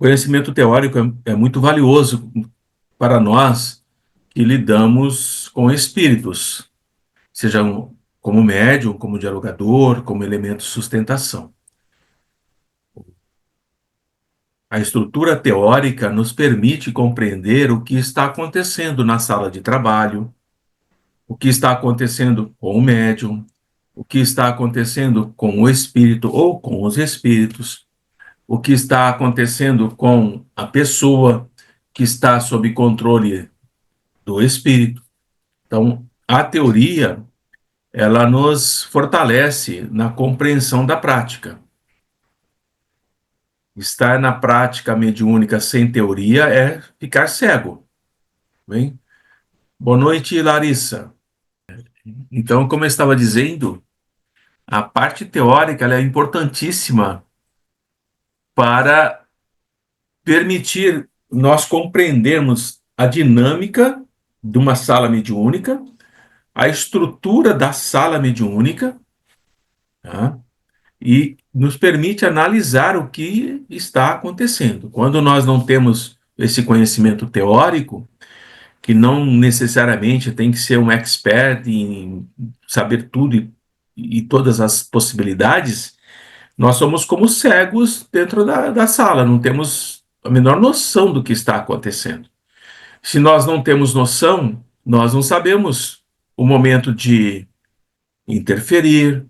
conhecimento teórico é muito valioso para nós que lidamos com espíritos, seja como médium, como dialogador, como elemento de sustentação. A estrutura teórica nos permite compreender o que está acontecendo na sala de trabalho, o que está acontecendo com o médium, o que está acontecendo com o espírito ou com os espíritos, o que está acontecendo com a pessoa que está sob controle do espírito. Então, a teoria, ela nos fortalece na compreensão da prática. Estar na prática mediúnica sem teoria é ficar cego. Bem? Boa noite, Larissa. Então, como eu estava dizendo, a parte teórica ela é importantíssima para permitir nós compreendermos a dinâmica de uma sala mediúnica, a estrutura da sala mediúnica, tá? E nos permite analisar o que está acontecendo. Quando nós não temos esse conhecimento teórico, que não necessariamente tem que ser um expert em saber tudo e todas as possibilidades, nós somos como cegos dentro da sala, não temos a menor noção do que está acontecendo. Se nós não temos noção, nós não sabemos o momento de interferir,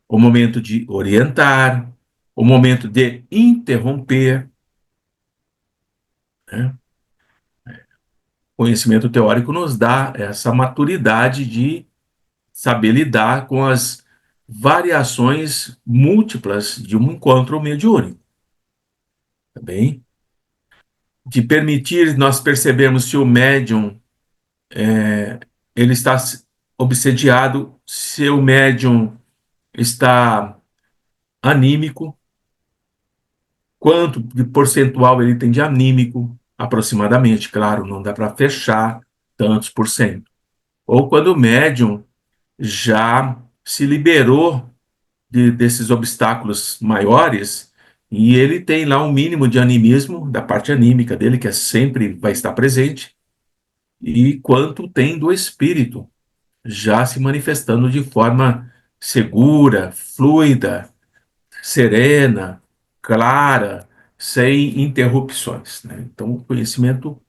o momento de orientar, o momento de interromper, né? O conhecimento teórico nos dá essa maturidade de saber lidar com as variações múltiplas de um encontro mediúnico, tá bem? De permitir nós percebermos se o médium ele está obsediado, se o médium está anímico, quanto de percentual ele tem de anímico, aproximadamente, claro, não dá para fechar tantos por cento. Ou quando o médium já se liberou desses obstáculos maiores e ele tem lá um mínimo de animismo da parte anímica dele, que sempre vai estar presente, e quanto tem do espírito já se manifestando de forma segura, fluida, serena, clara, sem interrupções, né? Então, o conhecimento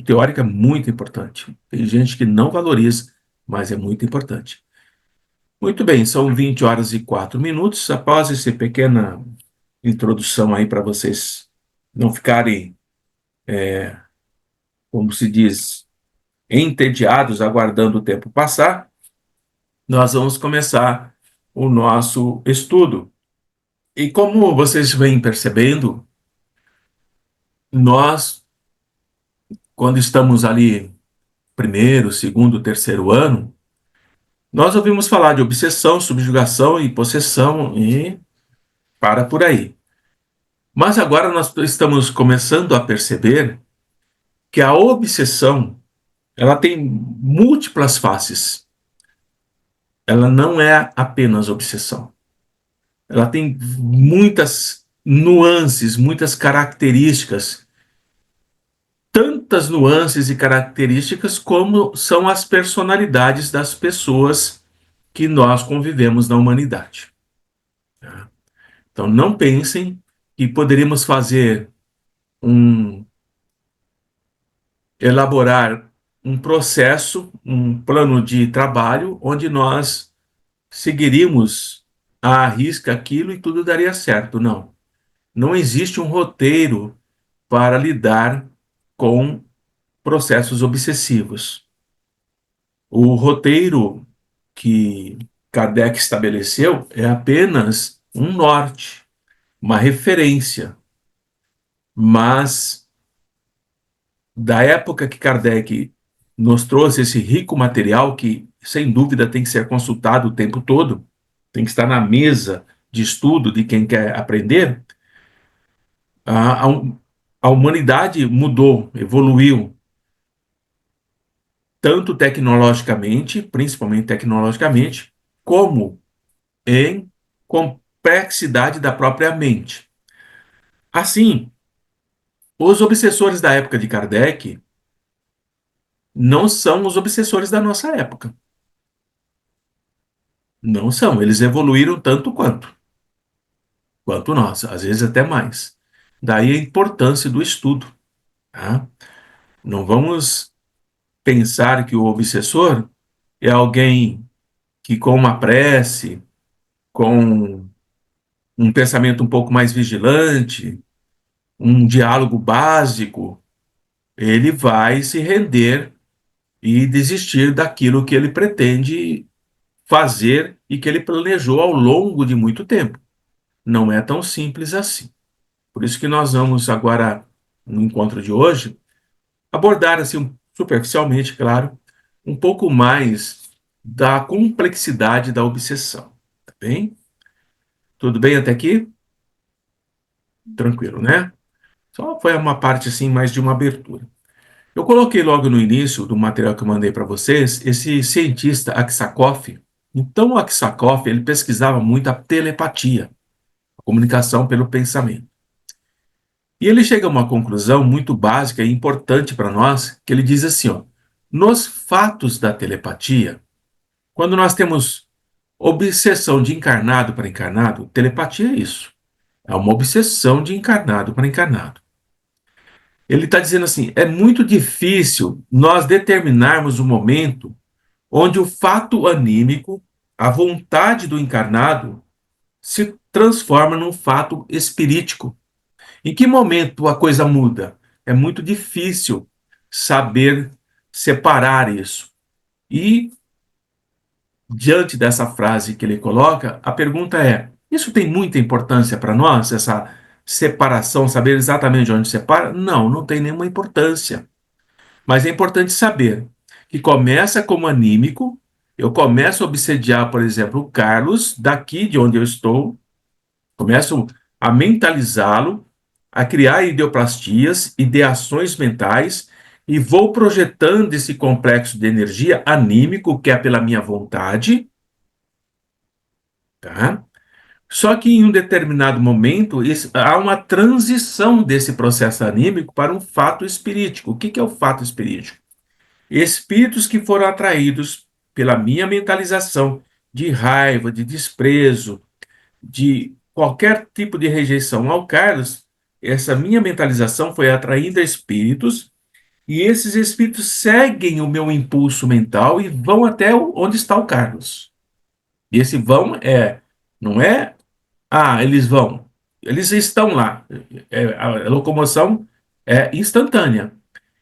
teórico é muito importante. Tem gente que não valoriza, mas é muito importante. Muito bem, são 20 horas e 4 minutos. Após essa pequena introdução aí para vocês não ficarem, como se diz, entediados aguardando o tempo passar, nós vamos começar o nosso estudo. E como vocês vêm percebendo, nós, quando estamos ali primeiro, segundo, terceiro ano, nós ouvimos falar de obsessão, subjugação e possessão e para por aí. Mas agora nós estamos começando a perceber que a obsessão, ela tem múltiplas faces. Ela não é apenas obsessão. Ela tem muitas nuances, muitas características, tantas nuances e características como são as personalidades das pessoas que nós convivemos na humanidade. Então, não pensem que poderíamos fazer elaborar um processo, um plano de trabalho, onde nós seguiríamos à risca aquilo e tudo daria certo. Não. Não existe um roteiro para lidar com processos obsessivos. O roteiro que Kardec estabeleceu é apenas um norte, uma referência, mas da época que Kardec nos trouxe esse rico material, que sem dúvida tem que ser consultado o tempo todo, tem que estar na mesa de estudo de quem quer aprender, a, a, a humanidade mudou, evoluiu, tanto tecnologicamente, principalmente tecnologicamente, como em complexidade da própria mente. Assim, os obsessores da época de Kardec não são os obsessores da nossa época. Não são. Eles evoluíram tanto quanto nós, às vezes até mais. Daí a importância do estudo. Tá? Não vamos pensar que o obsessor é alguém que, com uma prece, com um pensamento um pouco mais vigilante, um diálogo básico, ele vai se render e desistir daquilo que ele pretende fazer e que ele planejou ao longo de muito tempo. Não é tão simples assim. Por isso que nós vamos agora, no encontro de hoje, abordar assim superficialmente, claro, um pouco mais da complexidade da obsessão. Tá bem? Tudo bem até aqui? Tranquilo, né? Só foi uma parte assim mais de uma abertura. Eu coloquei logo no início do material que eu mandei para vocês esse cientista Aksakov. Então, o Aksakov, ele pesquisava muito a telepatia, a comunicação pelo pensamento. E ele chega a uma conclusão muito básica e importante para nós, que ele diz assim, ó, nos fatos da telepatia, quando nós temos obsessão de encarnado para encarnado, telepatia é isso. É uma obsessão de encarnado para encarnado. Ele está dizendo assim, é muito difícil nós determinarmos o momento onde o fato anímico, a vontade do encarnado, se transforma num fato espirítico. Em que momento a coisa muda? É muito difícil saber separar isso. E, diante dessa frase que ele coloca, a pergunta é: isso tem muita importância para nós, essa separação, saber exatamente onde separa? Não, não tem nenhuma importância. Mas é importante saber que começa como anímico, eu começo a obsediar, por exemplo, o Carlos, daqui de onde eu estou, começo a mentalizá-lo, a criar ideoplastias, ideações mentais, e vou projetando esse complexo de energia anímico, que é pela minha vontade, tá? Só que em um determinado momento há uma transição desse processo anímico para um fato espirítico. O que é o fato espirítico? Espíritos que foram atraídos pela minha mentalização de raiva, de desprezo, de qualquer tipo de rejeição ao Carlos, essa minha mentalização foi atraindo espíritos, e esses espíritos seguem o meu impulso mental e vão até onde está o Carlos. E esse vão não é, eles vão, eles estão lá. A locomoção é instantânea.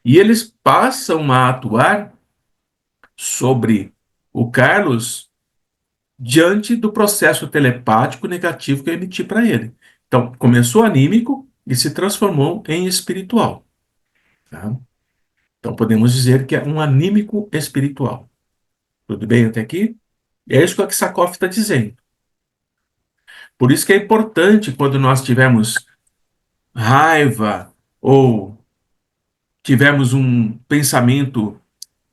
E eles passam a atuar sobre o Carlos diante do processo telepático negativo que eu emiti para ele. Então, começou anímico e se transformou em espiritual. Tá? Então, podemos dizer que é um anímico espiritual. Tudo bem até aqui? É isso que o Aksakov está dizendo. Por isso que é importante, quando nós tivermos raiva ou tivermos um pensamento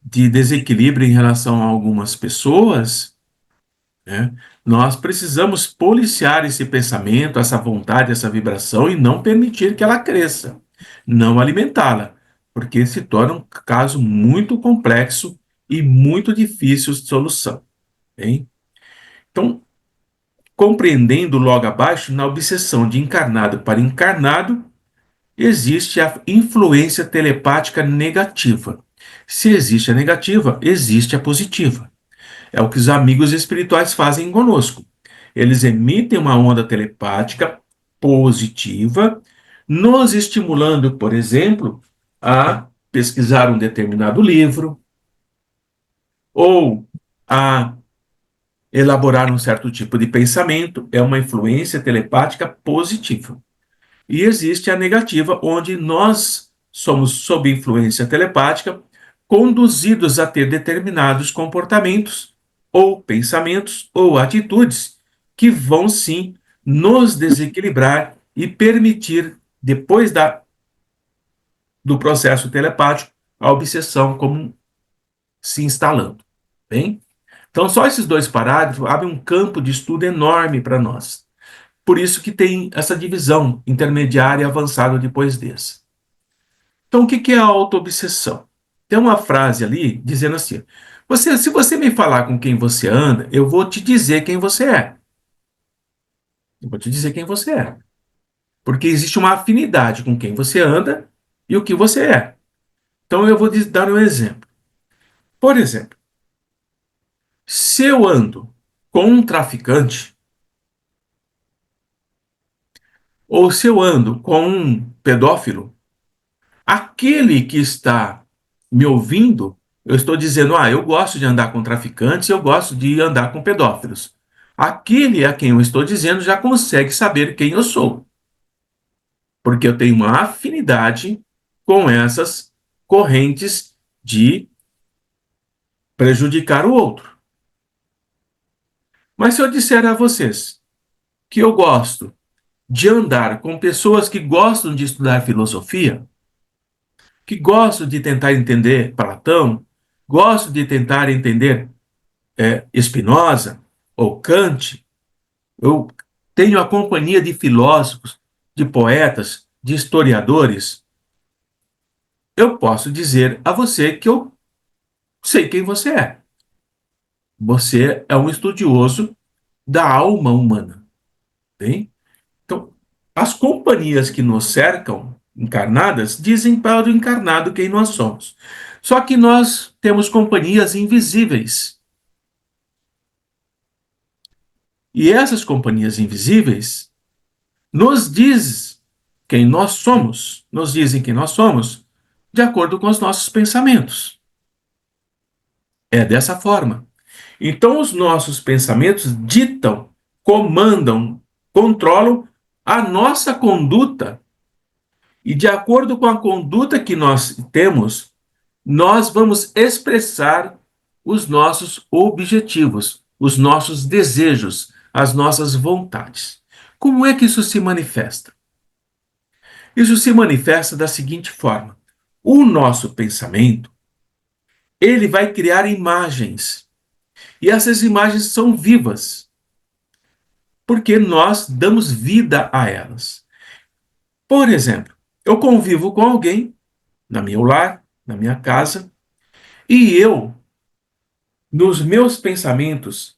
de desequilíbrio em relação a algumas pessoas, né? Nós precisamos policiar esse pensamento, essa vontade, essa vibração e não permitir que ela cresça, não alimentá-la, porque se torna um caso muito complexo e muito difícil de solução. Bem? Então, compreendendo logo abaixo, na obsessão de encarnado para encarnado, existe a influência telepática negativa. Se existe a negativa, existe a positiva. É o que os amigos espirituais fazem conosco. Eles emitem uma onda telepática positiva, nos estimulando, por exemplo, a pesquisar um determinado livro ou a elaborar um certo tipo de pensamento. É uma influência telepática positiva. E existe a negativa, onde nós somos, sob influência telepática, conduzidos a ter determinados comportamentos, ou pensamentos, ou atitudes, que vão sim nos desequilibrar e permitir, depois do processo telepático, a obsessão como se instalando. Bem? Então, só esses dois parágrafos abrem um campo de estudo enorme para nós. Por isso que tem essa divisão intermediária e avançada depois desse. Então, o que é a autoobsessão? Tem uma frase ali dizendo assim: se você me falar com quem você anda, eu vou te dizer quem você é. Eu vou te dizer quem você é. Porque existe uma afinidade com quem você anda e o que você é. Então, eu vou dar um exemplo. Por exemplo, se eu ando com um traficante, ou se eu ando com um pedófilo, aquele que está me ouvindo, eu estou dizendo, eu gosto de andar com traficantes, eu gosto de andar com pedófilos. Aquele a quem eu estou dizendo já consegue saber quem eu sou, porque eu tenho uma afinidade com essas correntes de prejudicar o outro. Mas se eu disser a vocês que eu gosto de andar com pessoas que gostam de estudar filosofia, que gostam de tentar entender Platão, gostam de tentar entender Spinoza ou Kant, eu tenho a companhia de filósofos, de poetas, de historiadores, eu posso dizer a você que eu sei quem você é. Você é um estudioso da alma humana. Bem? Então, as companhias que nos cercam, encarnadas, dizem para o encarnado quem nós somos. Só que nós temos companhias invisíveis. E essas companhias invisíveis nos diz quem nós somos, nos dizem quem nós somos, de acordo com os nossos pensamentos. É dessa forma. Então, os nossos pensamentos ditam, comandam, controlam a nossa conduta. E de acordo com a conduta que nós temos, nós vamos expressar os nossos objetivos, os nossos desejos, as nossas vontades. Como é que isso se manifesta? Isso se manifesta da seguinte forma: o nosso pensamento, ele vai criar imagens, e essas imagens são vivas, porque nós damos vida a elas. Por exemplo, eu convivo com alguém na meu lar, na minha casa, e eu, nos meus pensamentos,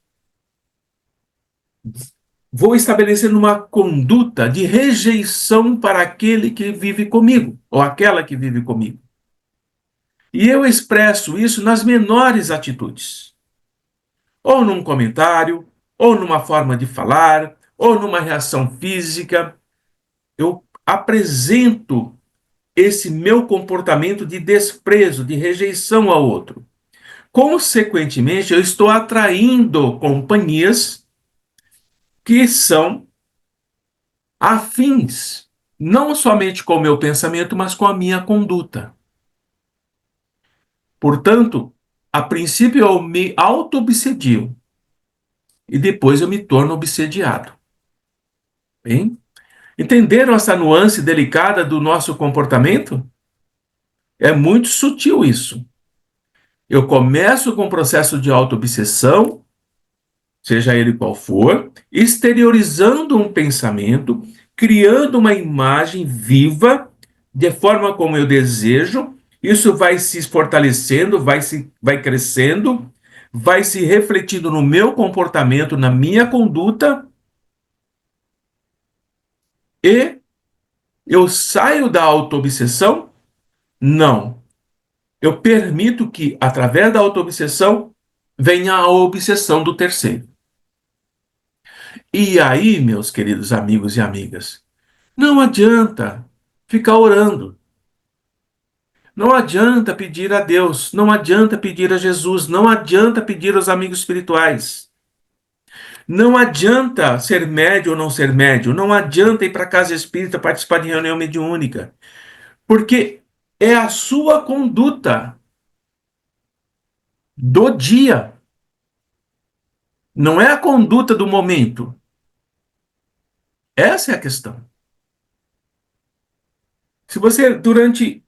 vou estabelecendo uma conduta de rejeição para aquele que vive comigo, ou aquela que vive comigo. E eu expresso isso nas menores atitudes. Ou num comentário, ou numa forma de falar, ou numa reação física. Eu apresento esse meu comportamento de desprezo, de rejeição ao outro. Consequentemente, eu estou atraindo companhias que são afins, não somente com o meu pensamento, mas com a minha conduta. Portanto, a princípio eu me auto-obsedio e depois eu me torno obsediado. Bem? Entenderam essa nuance delicada do nosso comportamento? É muito sutil isso. Eu começo com o processo de auto-obsessão, seja ele qual for, exteriorizando um pensamento, criando uma imagem viva, de forma como eu desejo. Isso vai se fortalecendo, vai crescendo, vai se refletindo no meu comportamento, na minha conduta, e eu saio da auto-obsessão? Não. Eu permito que, através da auto-obsessão, venha a obsessão do terceiro. E aí, meus queridos amigos e amigas, não adianta ficar orando. Não adianta pedir a Deus, não adianta pedir a Jesus, não adianta pedir aos amigos espirituais. Não adianta ser médio ou não ser médio, não adianta ir para a casa espírita participar de reunião mediúnica, porque é a sua conduta do dia, não é a conduta do momento. Essa é a questão. Se você, durante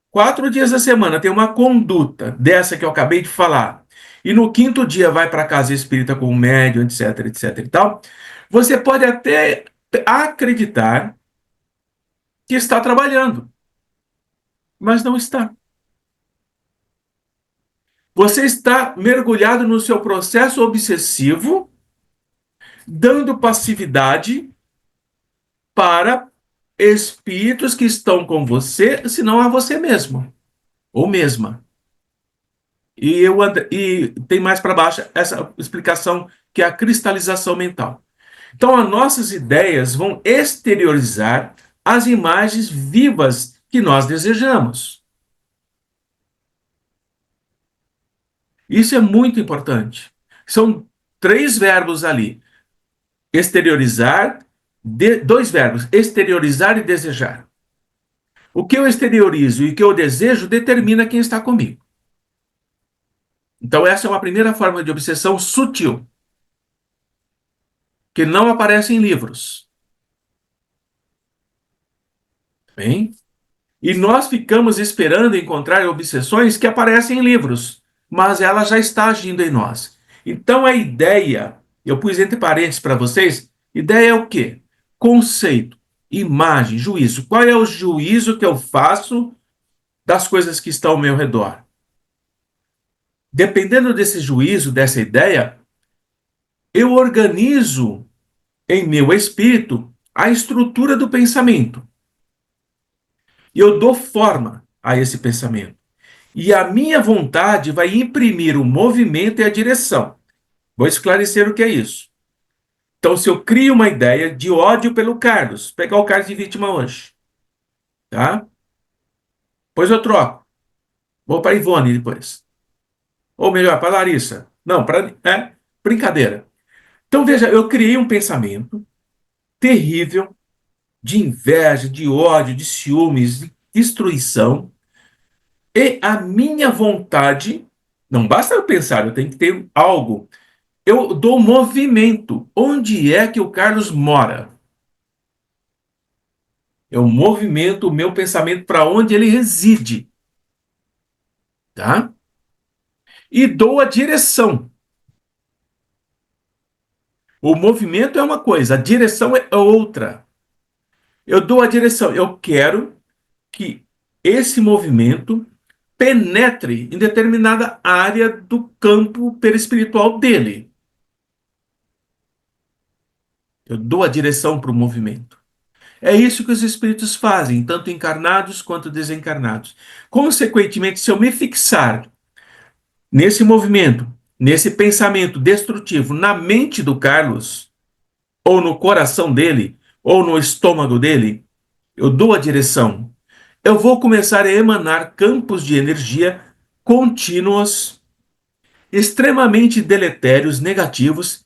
4 dias da semana, tem uma conduta dessa que eu acabei de falar, e no quinto dia vai para a casa espírita com o médium, etc, etc e tal, você pode até acreditar que está trabalhando, mas não está. Você está mergulhado no seu processo obsessivo, dando passividade para espíritos que estão com você, se não a você mesmo ou mesma. E tem mais para baixo essa explicação que é a cristalização mental. Então, as nossas ideias vão exteriorizar as imagens vivas que nós desejamos. Isso é muito importante. São três verbos ali: exteriorizar, dois verbos, exteriorizar e desejar. O que eu exteriorizo e o que eu desejo determina quem está comigo. Então, essa é uma primeira forma de obsessão sutil, que não aparece em livros. Bem? E nós ficamos esperando encontrar obsessões que aparecem em livros, mas ela já está agindo em nós. Então, a ideia, eu pus entre parênteses para vocês, ideia é o quê? Conceito, imagem, juízo. Qual é o juízo que eu faço das coisas que estão ao meu redor? Dependendo desse juízo, dessa ideia, eu organizo em meu espírito a estrutura do pensamento. E eu dou forma a esse pensamento. E a minha vontade vai imprimir o movimento e a direção. Vou esclarecer o que é isso. Então, se eu crio uma ideia de ódio pelo Carlos, pegar o Carlos de vítima hoje, tá? Depois eu troco. Vou para a Ivone depois. Ou melhor, para a Larissa. Não, para. Brincadeira. Então, veja, eu criei um pensamento terrível de inveja, de ódio, de ciúmes, de destruição. E a minha vontade, não basta eu pensar, eu tenho que ter algo. Eu dou movimento. Onde é que o Carlos mora? Eu movimento o meu pensamento para onde ele reside, tá? E dou a direção. O movimento é uma coisa, a direção é outra. Eu dou a direção. Eu quero que esse movimento penetre em determinada área do campo perispiritual dele. Eu dou a direção para o movimento. É isso que os espíritos fazem, tanto encarnados quanto desencarnados. Consequentemente, se eu me fixar nesse movimento, nesse pensamento destrutivo na mente do Carlos, ou no coração dele, ou no estômago dele, eu dou a direção. Eu vou começar a emanar campos de energia contínuos, extremamente deletérios, negativos,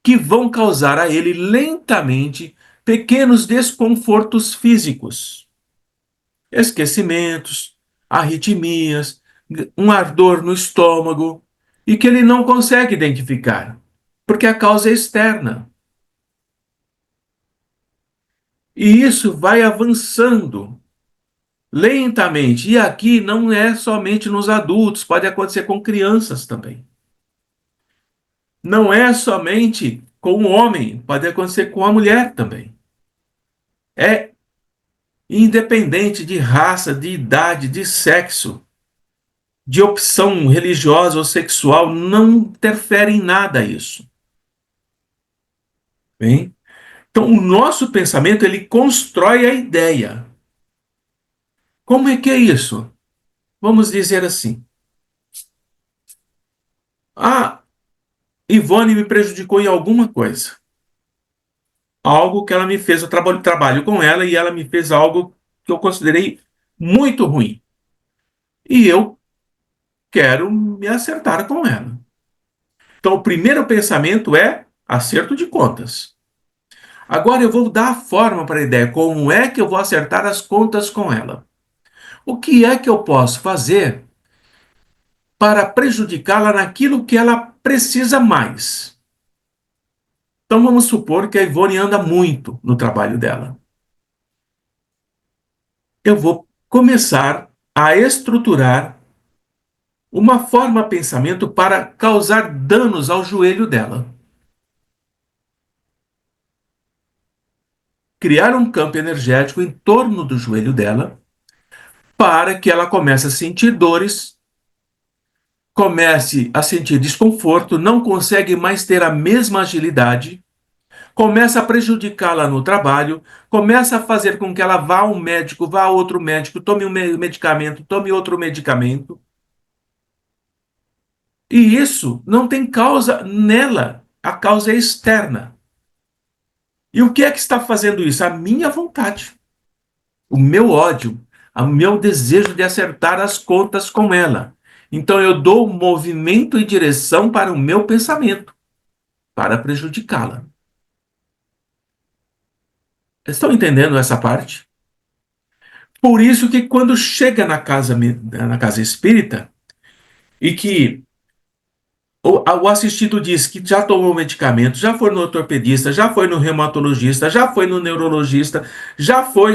que vão causar a ele lentamente pequenos desconfortos físicos, esquecimentos, arritmias, um ardor no estômago, e que ele não consegue identificar, porque a causa é externa. E isso vai avançando lentamente. E aqui não é somente nos adultos, pode acontecer com crianças também. Não é somente com o homem, pode acontecer com a mulher também. É independente de raça, de idade, de sexo, de opção religiosa ou sexual, não interfere em nada isso. Bem? Então, o nosso pensamento, ele constrói a ideia. Como é que é isso? Vamos dizer assim: a Ivone me prejudicou em alguma coisa. Algo que ela me fez, eu trabalho com ela e ela me fez algo que eu considerei muito ruim. E eu quero me acertar com ela. Então, o primeiro pensamento é acerto de contas. Agora eu vou dar a forma para a ideia. Como é que eu vou acertar as contas com ela? O que é que eu posso fazer para prejudicá-la naquilo que ela precisa mais? Então vamos supor que a Ivone anda muito no trabalho dela. Eu vou começar a estruturar uma forma pensamento para causar danos ao joelho dela. criar um campo energético em torno do joelho dela, para que ela comece a sentir dores, comece a sentir desconforto, não consegue mais ter a mesma agilidade, começa a prejudicá-la no trabalho, começa a fazer com que ela vá a um médico, vá a outro médico, tome um medicamento, tome outro medicamento. E isso não tem causa nela, a causa é externa. E o que é que está fazendo isso? A minha vontade, o meu ódio, o meu desejo de acertar as contas com ela. Então eu dou movimento e direção para o meu pensamento, para prejudicá-la. Estão entendendo essa parte? Por isso que quando chega na casa espírita e que o assistido diz que já tomou medicamento, já foi no ortopedista, já foi no reumatologista, já foi no neurologista, já foi.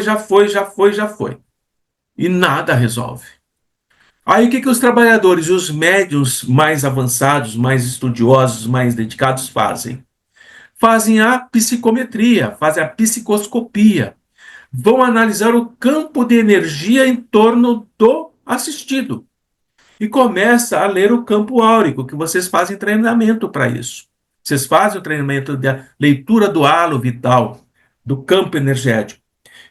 E nada resolve. Aí o que os trabalhadores, os médiuns mais avançados, mais estudiosos, mais dedicados fazem? Fazem a psicometria, fazem a psicoscopia, vão analisar o campo de energia em torno do assistido e começa a ler o campo áurico, que vocês fazem treinamento para isso. Vocês fazem o treinamento da leitura do halo vital, do campo energético.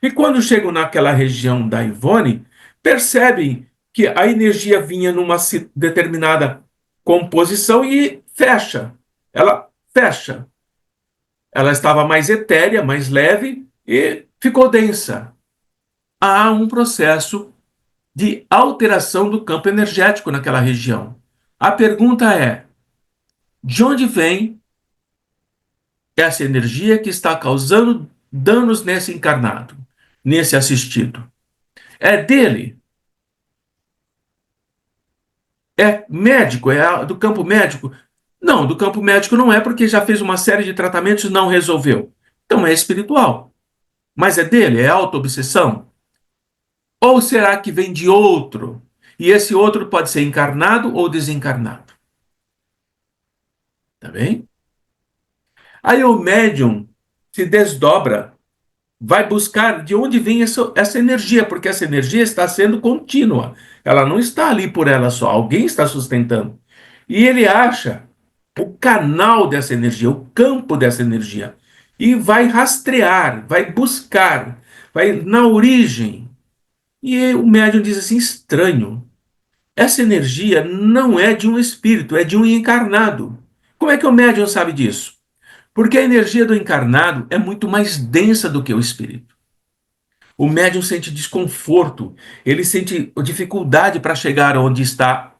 E quando chegam naquela região da Ivone, percebem que a energia vinha numa determinada composição e fecha. Ela fecha. Ela estava mais etérea, mais leve e ficou densa. Há um processo de alteração do campo energético naquela região. A pergunta é: de onde vem essa energia que está causando danos nesse encarnado, nesse assistido? É dele? É médico? É do campo médico? Não, do campo médico não é, porque já fez uma série de tratamentos e não resolveu. Então é espiritual. Mas é dele? É autoobsessão? Ou será que vem de outro? E esse outro pode ser encarnado ou desencarnado. Tá bem? Aí o médium se desdobra, vai buscar de onde vem essa energia, porque essa energia está sendo contínua. Ela não está ali por ela só, alguém está sustentando. E ele acha o canal dessa energia, o campo dessa energia. E vai rastrear, vai buscar, vai na origem. E o médium diz assim: estranho. Essa energia não é de um espírito, é de um encarnado. Como é que o médium sabe disso? Porque a energia do encarnado é muito mais densa do que o espírito. O médium sente desconforto, ele sente dificuldade para chegar onde está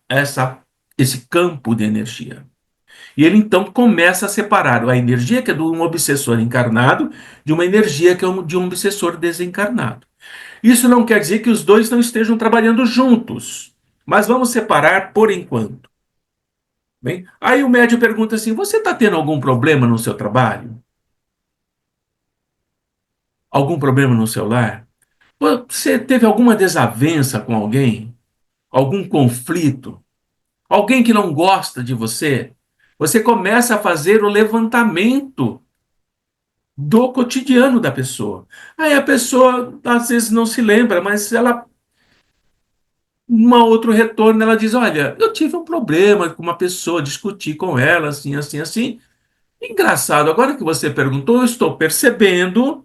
esse campo de energia. E ele então começa a separar a energia que é de um obsessor encarnado de uma energia que é de um obsessor desencarnado. Isso não quer dizer que os dois não estejam trabalhando juntos, mas vamos separar por enquanto. Bem, aí o médium pergunta assim: você está tendo algum problema no seu trabalho? Algum problema no seu lar? Você teve alguma desavença com alguém? Algum conflito? Alguém que não gosta de você? Você começa a fazer o levantamento do cotidiano da pessoa. Aí a pessoa às vezes não se lembra, mas ela, uma outro retorno, ela diz: olha, eu tive um problema com uma pessoa, discuti com ela, assim, assim, assim. Engraçado, agora que você perguntou, eu estou percebendo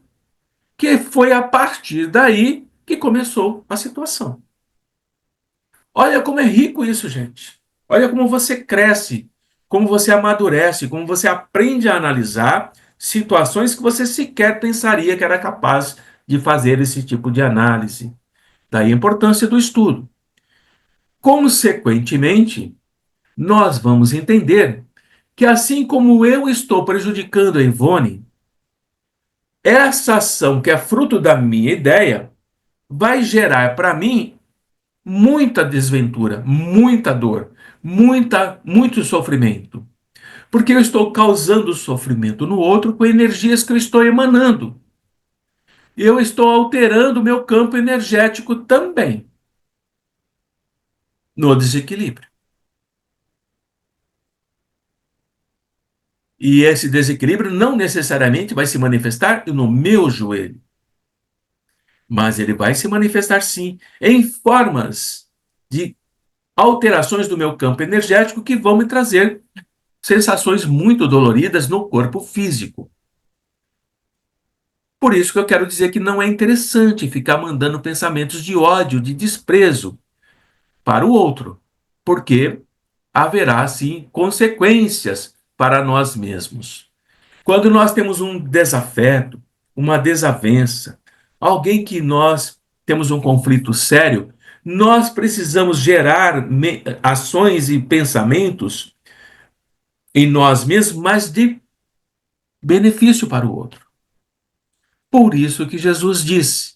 que foi a partir daí que começou a situação. Olha como é rico isso, gente. Olha como você cresce, como você amadurece, como você aprende a analisar situações que você sequer pensaria que era capaz de fazer esse tipo de análise. Daí a importância do estudo. Consequentemente, nós vamos entender que assim como eu estou prejudicando a Ivone, essa ação que é fruto da minha ideia vai gerar para mim muita desventura, muita dor, muito sofrimento. Porque eu estou causando sofrimento no outro com energias que eu estou emanando. E eu estou alterando o meu campo energético também, no desequilíbrio. E esse desequilíbrio não necessariamente vai se manifestar no meu joelho, mas ele vai se manifestar sim em formas de alterações do meu campo energético que vão me trazer sensações muito doloridas no corpo físico. Por isso que eu quero dizer que não é interessante ficar mandando pensamentos de ódio, de desprezo para o outro, porque haverá sim consequências para nós mesmos. Quando nós temos um desafeto, uma desavença, alguém que nós temos um conflito sério, nós precisamos gerar ações e pensamentos em nós mesmos, mas de benefício para o outro. Por isso que Jesus disse: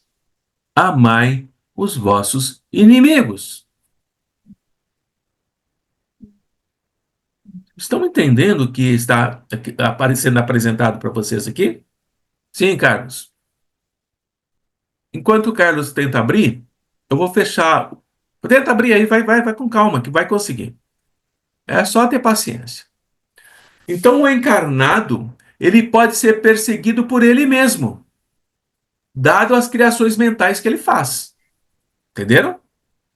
amai os vossos inimigos. Estão entendendo o que está sendo apresentado para vocês aqui? Sim, Carlos. Enquanto o Carlos tenta abrir, eu vou fechar. Tenta abrir aí, vai com calma, que vai conseguir. É só ter paciência. Então, o encarnado, ele pode ser perseguido por ele mesmo, dado as criações mentais que ele faz. Entenderam?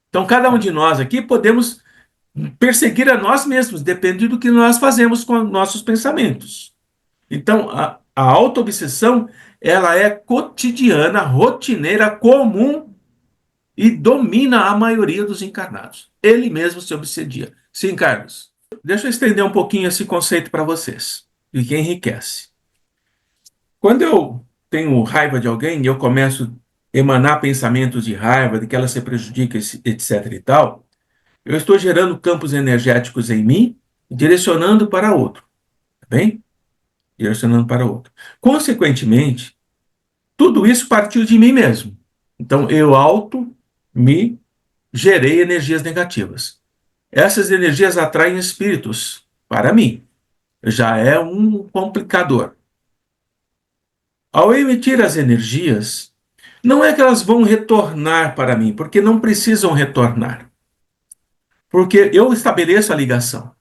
Então, cada um de nós aqui podemos perseguir a nós mesmos, depende do que nós fazemos com nossos pensamentos. Então, a autoobsessão, ela é cotidiana, rotineira, comum e domina a maioria dos encarnados. Ele mesmo se obsedia. Sim, Carlos. Deixa eu estender um pouquinho esse conceito para vocês, e que enriquece. Quando eu tenho raiva de alguém, eu começo a emanar pensamentos de raiva, de que ela se prejudica, etc. e tal, eu estou gerando campos energéticos em mim, direcionando para outro, tá bem? Direcionando para outro. Consequentemente, tudo isso partiu de mim mesmo. Então, eu me gerei energias negativas. Essas energias atraem espíritos para mim. Já é um complicador. Ao emitir as energias, não é que elas vão retornar para mim, porque não precisam retornar. Porque eu estabeleço a ligação.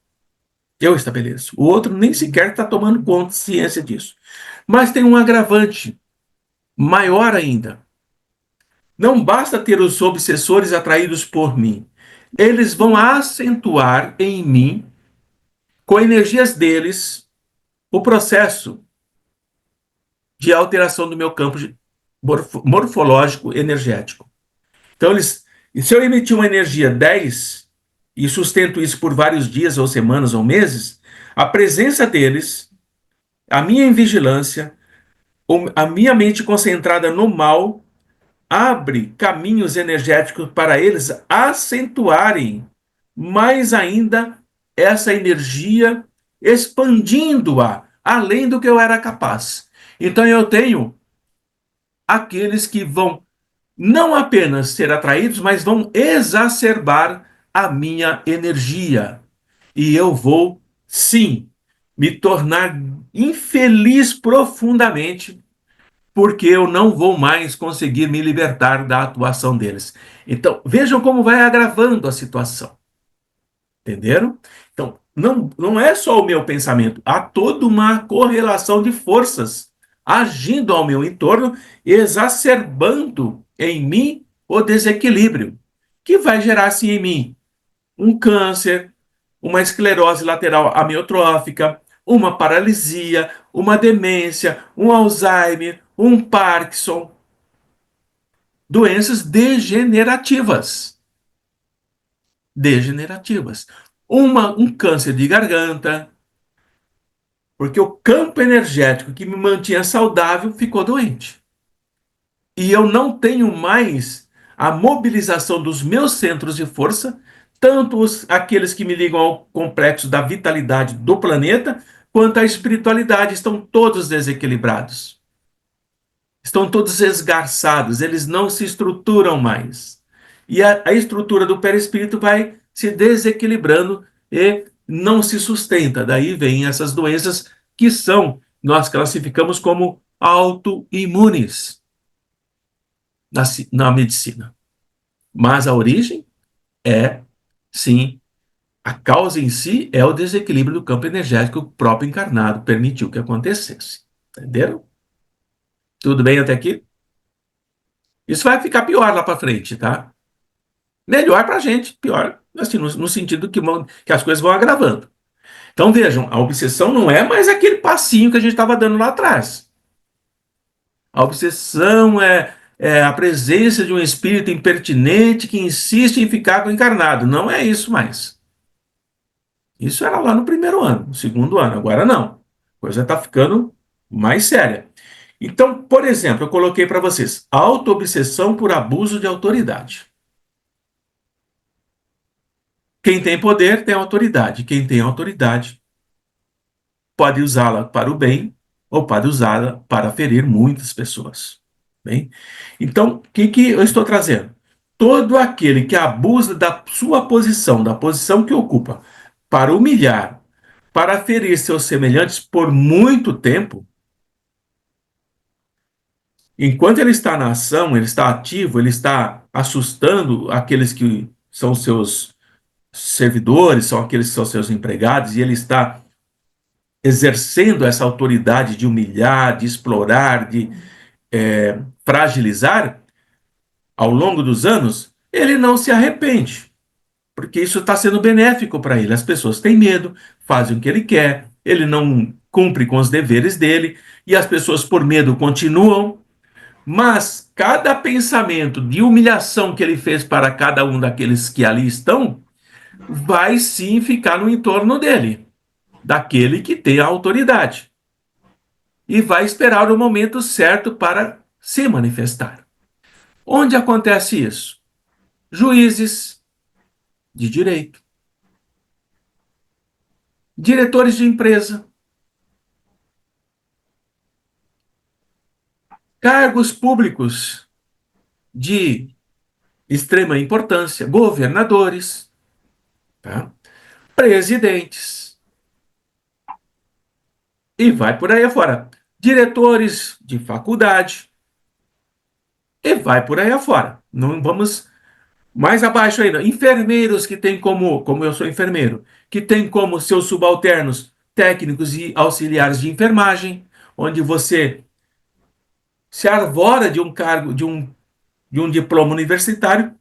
Eu estabeleço. O outro nem sequer está tomando consciência disso. Mas tem um agravante maior ainda. Não basta ter os obsessores atraídos por mim. Eles vão acentuar em mim, com energias deles, o processo de alteração do meu campo morfológico energético. Então, se eu emitir uma energia 10 e sustento isso por vários dias, ou semanas, ou meses, a presença deles, a minha invigilância, a minha mente concentrada no mal, abre caminhos energéticos para eles acentuarem mais ainda essa energia, expandindo-a além do que eu era capaz. Então eu tenho aqueles que vão não apenas ser atraídos, mas vão exacerbar a minha energia. E eu vou, sim, me tornar infeliz profundamente, porque eu não vou mais conseguir me libertar da atuação deles. Então, vejam como vai agravando a situação. Entenderam? Então, não é só o meu pensamento, há toda uma correlação de forças agindo ao meu entorno, exacerbando em mim o desequilíbrio, que vai gerar, assim, em mim um câncer, uma esclerose lateral amiotrófica, uma paralisia, uma demência, um Alzheimer, um Parkinson, doenças degenerativas. Degenerativas. Um câncer de garganta, porque o campo energético que me mantinha saudável ficou doente. E eu não tenho mais a mobilização dos meus centros de força, tanto aqueles que me ligam ao complexo da vitalidade do planeta, quanto à espiritualidade, estão todos desequilibrados. Estão todos esgarçados, eles não se estruturam mais. E a estrutura do perispírito vai se desequilibrando e não se sustenta. Daí vem essas doenças que nós classificamos como autoimunes na medicina. Mas a origem é, sim, A causa em si é o desequilíbrio do campo energético que o próprio encarnado permitiu que acontecesse. Entenderam? Tudo bem até aqui? Isso vai ficar pior lá para frente, tá? Melhor para a gente, pior, assim, no sentido que as coisas vão agravando. Então vejam, a obsessão não é mais aquele passinho que a gente estava dando lá atrás. A obsessão é a presença de um espírito impertinente que insiste em ficar com o encarnado. Não é isso mais. Isso era lá no primeiro ano, no segundo ano. Agora não. A coisa está ficando mais séria. Então, por exemplo, eu coloquei para vocês autoobsessão por abuso de autoridade. Quem tem poder tem autoridade. Quem tem autoridade pode usá-la para o bem ou pode usá-la para ferir muitas pessoas. Bem? Então, o que eu estou trazendo? Todo aquele que abusa da sua posição, da posição que ocupa, para humilhar, para ferir seus semelhantes por muito tempo, enquanto ele está na ação, ele está ativo, ele está assustando aqueles que são seus servidores, são aqueles que são seus empregados, e ele está exercendo essa autoridade de humilhar, de explorar, de fragilizar ao longo dos anos, ele não se arrepende, porque isso está sendo benéfico para ele. As pessoas têm medo, fazem o que ele quer, ele não cumpre com os deveres dele, e as pessoas, por medo, continuam. Mas cada pensamento de humilhação que ele fez para cada um daqueles que ali estão, vai sim ficar no entorno dele, daquele que tem a autoridade. E vai esperar o momento certo para se manifestar. Onde acontece isso? Juízes de direito, diretores de empresa, cargos públicos de extrema importância, governadores, tá? Presidentes, e vai por aí afora. Diretores de faculdade, e vai por aí afora. Não vamos mais abaixo ainda. Enfermeiros que têm como eu sou enfermeiro, que tem como seus subalternos técnicos e auxiliares de enfermagem, onde você se arvora de um cargo, de um diploma universitário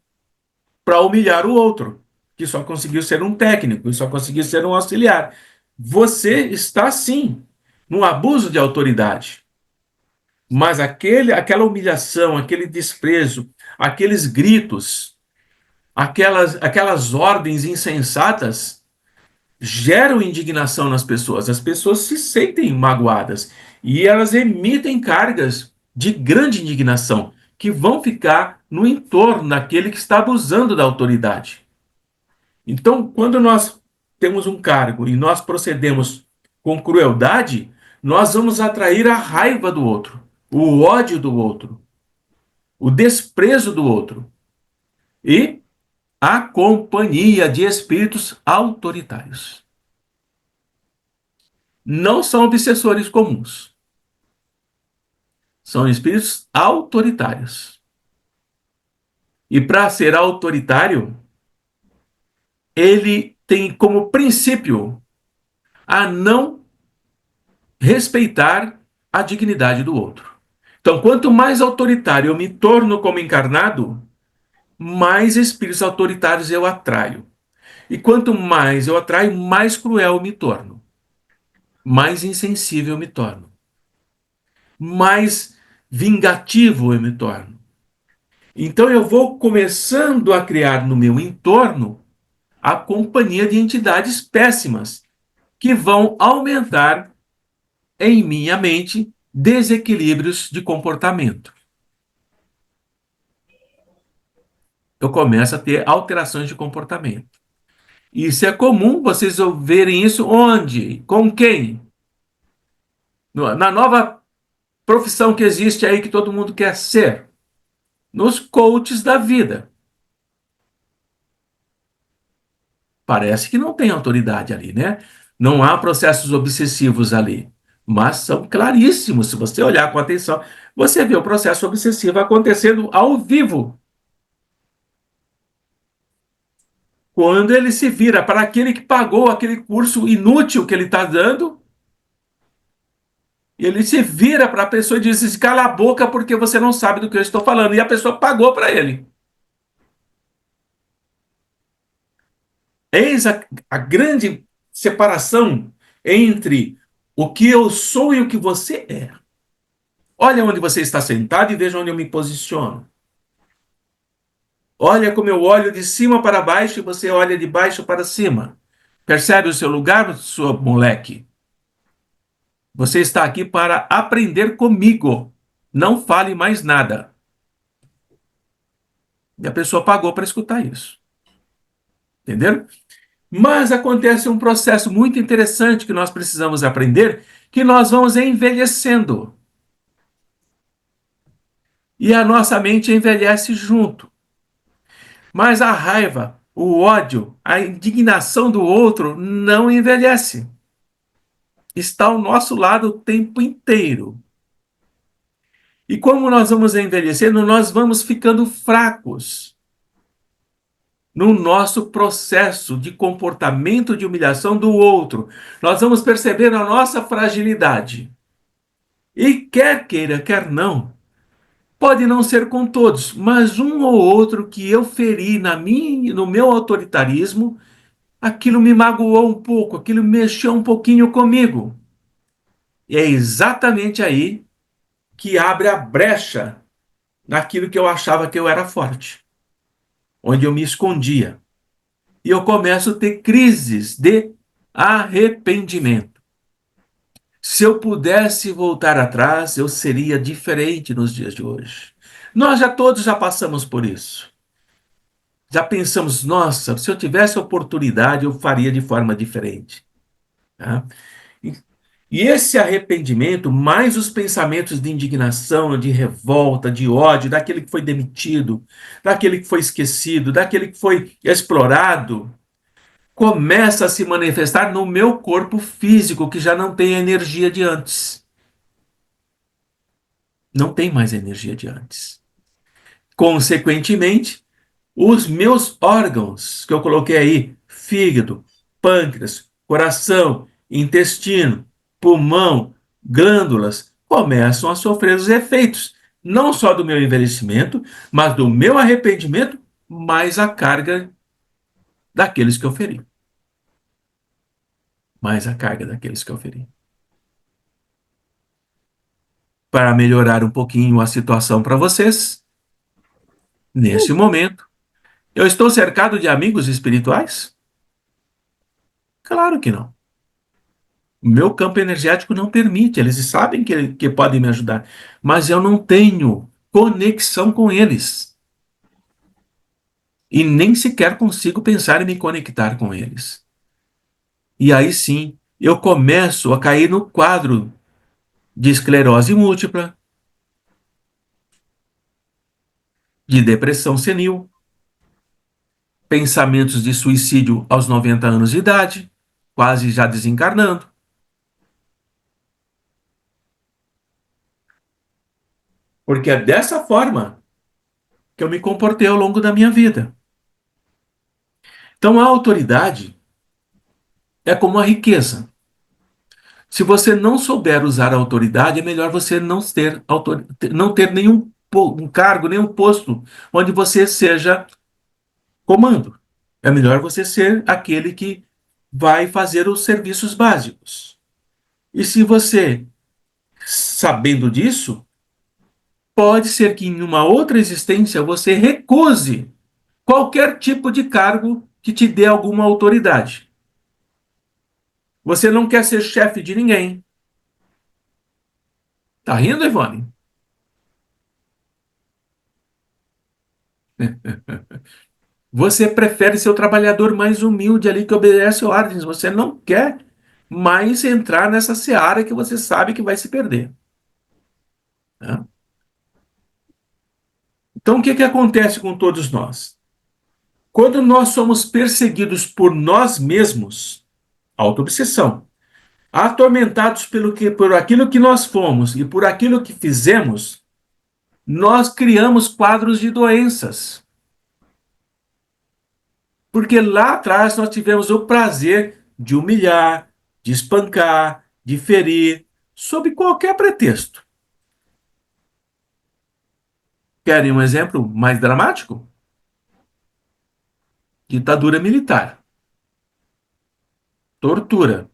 para humilhar o outro, que só conseguiu ser um técnico, e só conseguiu ser um auxiliar. Você está sim num abuso de autoridade. Mas aquela humilhação, aquele desprezo, aqueles gritos, aquelas ordens insensatas geram indignação nas pessoas. As pessoas se sentem magoadas e elas emitem cargas de grande indignação que vão ficar no entorno daquele que está abusando da autoridade. Então, quando nós temos um cargo e nós procedemos com crueldade, nós vamos atrair a raiva do outro, o ódio do outro, o desprezo do outro e a companhia de espíritos autoritários. Não são obsessores comuns, são espíritos autoritários. E para ser autoritário, ele tem como princípio a não respeitar a dignidade do outro. Então, quanto mais autoritário eu me torno como encarnado, mais espíritos autoritários eu atraio. E quanto mais eu atraio, mais cruel eu me torno, mais insensível eu me torno, mais vingativo eu me torno. Então eu vou começando a criar no meu entorno a companhia de entidades péssimas que vão aumentar em minha mente desequilíbrios de comportamento. Eu começo a ter alterações de comportamento. Isso é comum vocês verem isso onde? Com quem? Na nova profissão que existe aí que todo mundo quer ser. Nos coaches da vida. Parece que não tem autoridade ali, né? Não há processos obsessivos ali. Mas são claríssimos. Se você olhar com atenção, você vê o processo obsessivo acontecendo ao vivo. Quando ele se vira para aquele que pagou aquele curso inútil que ele está dando, ele se vira para a pessoa e diz assim, cala a boca porque você não sabe do que eu estou falando. E a pessoa pagou para ele. Eis a grande separação entre o que eu sou e o que você é. Olha onde você está sentado e veja onde eu me posiciono. Olha como eu olho de cima para baixo e você olha de baixo para cima. Percebe o seu lugar, seu moleque? Você está aqui para aprender comigo. Não fale mais nada. E a pessoa pagou para escutar isso. Entenderam? Mas acontece um processo muito interessante que nós precisamos aprender, que nós vamos envelhecendo. E a nossa mente envelhece junto. Mas a raiva, o ódio, a indignação do outro não envelhece. Está ao nosso lado o tempo inteiro. E como nós vamos envelhecendo, nós vamos ficando fracos no nosso processo de comportamento de humilhação do outro. Nós vamos perceber a nossa fragilidade. E quer queira, quer não, pode não ser com todos, mas um ou outro que eu feri no meu autoritarismo, aquilo me magoou um pouco, aquilo mexeu um pouquinho comigo. E é exatamente aí que abre a brecha naquilo que eu achava que eu era forte, onde eu me escondia. E eu começo a ter crises de arrependimento. Se eu pudesse voltar atrás, eu seria diferente nos dias de hoje. Nós todos já passamos por isso. Já pensamos, nossa, se eu tivesse oportunidade, eu faria de forma diferente. Tá? E esse arrependimento, mais os pensamentos de indignação, de revolta, de ódio, daquele que foi demitido, daquele que foi esquecido, daquele que foi explorado, começa a se manifestar no meu corpo físico, que já não tem a energia de antes. Não tem mais a energia de antes. Consequentemente, os meus órgãos, que eu coloquei aí, fígado, pâncreas, coração, intestino, pulmão, glândulas, começam a sofrer os efeitos, não só do meu envelhecimento, mas do meu arrependimento, mais a carga daqueles que eu feri. Mais a carga daqueles que eu feri. Para melhorar um pouquinho a situação para vocês, nesse momento, eu estou cercado de amigos espirituais? Claro que não. O meu campo energético não permite, eles sabem que podem me ajudar, mas eu não tenho conexão com eles. E nem sequer consigo pensar em me conectar com eles. E aí sim, eu começo a cair no quadro de esclerose múltipla, de depressão senil, pensamentos de suicídio aos 90 anos de idade, quase já desencarnando. Porque é dessa forma que eu me comportei ao longo da minha vida. Então, a autoridade é como a riqueza. Se você não souber usar a autoridade, é melhor você não ter nenhum um cargo, nenhum posto onde você seja comando. É melhor você ser aquele que vai fazer os serviços básicos. E se você, sabendo disso, pode ser que em uma outra existência você recuse qualquer tipo de cargo que te dê alguma autoridade. Você não quer ser chefe de ninguém. Tá rindo, Ivone? Você prefere ser o trabalhador mais humilde ali que obedece ordens. Você não quer mais entrar nessa seara que você sabe que vai se perder. Tá? Então, o que acontece com todos nós? Quando nós somos perseguidos por nós mesmos, autoobsessão, atormentados por aquilo que nós fomos e por aquilo que fizemos, nós criamos quadros de doenças. Porque lá atrás nós tivemos o prazer de humilhar, de espancar, de ferir, sob qualquer pretexto. Querem um exemplo mais dramático? Ditadura militar, tortura,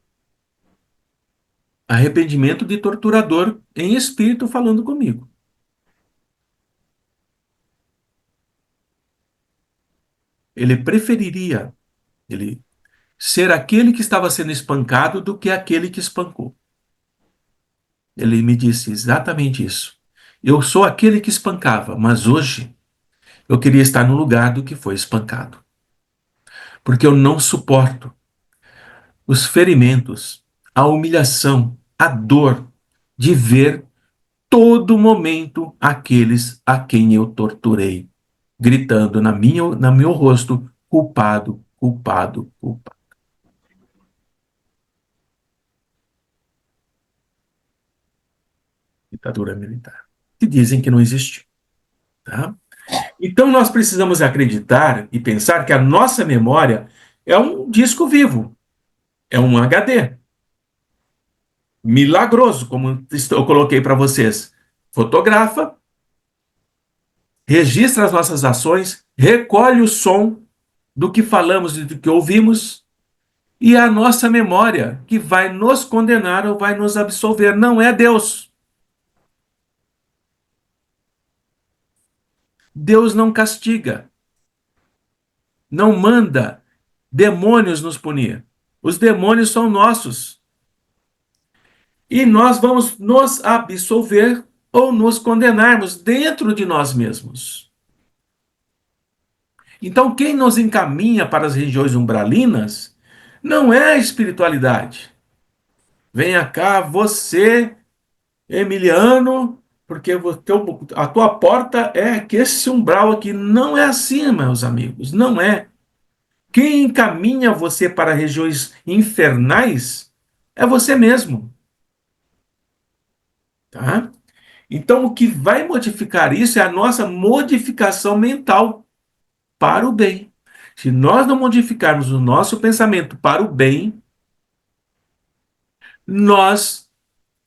arrependimento de torturador em espírito falando comigo. Ele preferiria ele ser aquele que estava sendo espancado do que aquele que espancou. Ele me disse exatamente isso. Eu sou aquele que espancava, mas hoje eu queria estar no lugar do que foi espancado. Porque eu não suporto os ferimentos, a humilhação, a dor de ver todo momento aqueles a quem eu torturei, gritando no meu rosto, culpado, culpado, culpado. Ditadura militar. Que dizem que não existiu. Tá? Então nós precisamos acreditar e pensar que a nossa memória é um disco vivo, é um HD. Milagroso, como eu coloquei para vocês. Fotografa, registra as nossas ações, recolhe o som do que falamos e do que ouvimos, e é a nossa memória que vai nos condenar ou vai nos absolver. Não é Deus. Deus não castiga, não manda demônios nos punir. Os demônios são nossos. E nós vamos nos absolver ou nos condenarmos dentro de nós mesmos. Então, quem nos encaminha para as regiões umbralinas não é a espiritualidade. Venha cá, você, Emiliano, porque a tua porta é que esse umbral aqui. Não é assim, meus amigos, não é. Quem encaminha você para regiões infernais é você mesmo, tá? Então, o que vai modificar isso é a nossa modificação mental para o bem. Se nós não modificarmos o nosso pensamento para o bem, nós,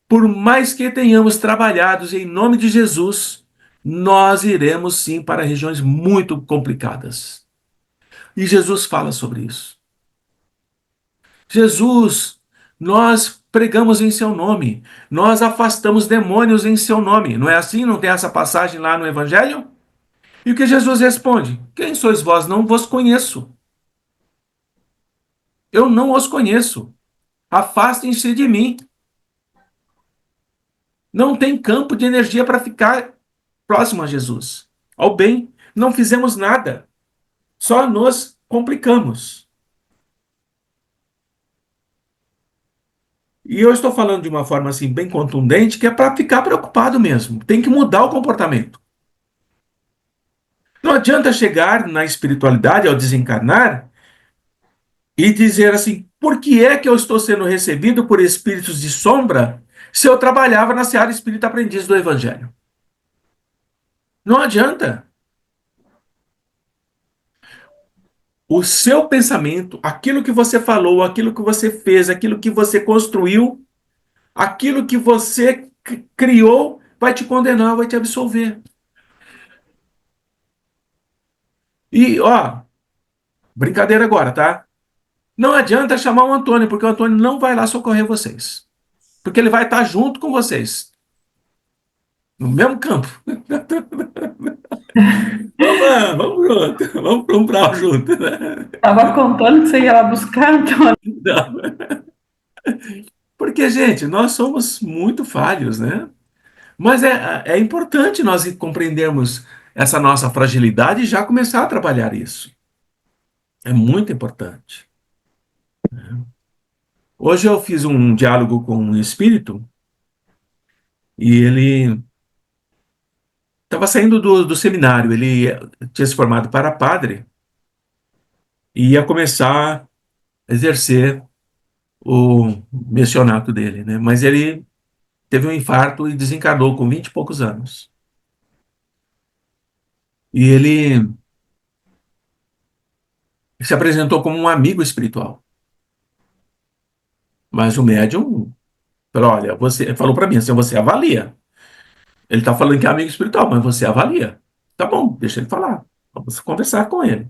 por mais que tenhamos trabalhado em nome de Jesus, nós iremos sim para regiões muito complicadas. E Jesus fala sobre isso. Jesus, nós pregamos em seu nome, nós afastamos demônios em seu nome. Não é assim? Não tem essa passagem lá no Evangelho? E o que Jesus responde? Quem sois vós? Não vos conheço. Eu não os conheço. Afastem-se de mim. Não tem campo de energia para ficar próximo a Jesus, ao bem. Não fizemos nada. Só nos complicamos. E eu estou falando de uma forma assim bem contundente, que é para ficar preocupado mesmo. Tem que mudar o comportamento. Não adianta chegar na espiritualidade ao desencarnar e dizer assim: por que é que eu estou sendo recebido por espíritos de sombra se eu trabalhava na seara espírita aprendiz do Evangelho? Não adianta. O seu pensamento, aquilo que você falou, aquilo que você fez, aquilo que você construiu, aquilo que você criou, vai te condenar, vai te absolver. E, ó, brincadeira agora, tá? Não adianta chamar o Antônio, porque o Antônio não vai lá socorrer vocês. Porque ele vai estar junto com vocês, no mesmo campo. Vamos lá, vamos junto, vamos para um brau junto. Né? Tava contando que você ia lá buscar, Antônio. Não. Porque, gente, nós somos muito falhos, né? Mas é importante nós compreendermos essa nossa fragilidade e já começar a trabalhar isso. É muito importante. Hoje eu fiz um diálogo com um espírito e ele estava saindo do seminário. Ele tinha se formado para padre e ia começar a exercer o missionato dele, né? Mas ele teve um infarto e desencarnou com 20 e poucos anos. E ele se apresentou como um amigo espiritual. Mas o médium falou, olha, você falou para mim, assim, você avalia. Ele está falando que é amigo espiritual, mas você avalia. Tá bom, deixa ele falar. Vamos conversar com ele.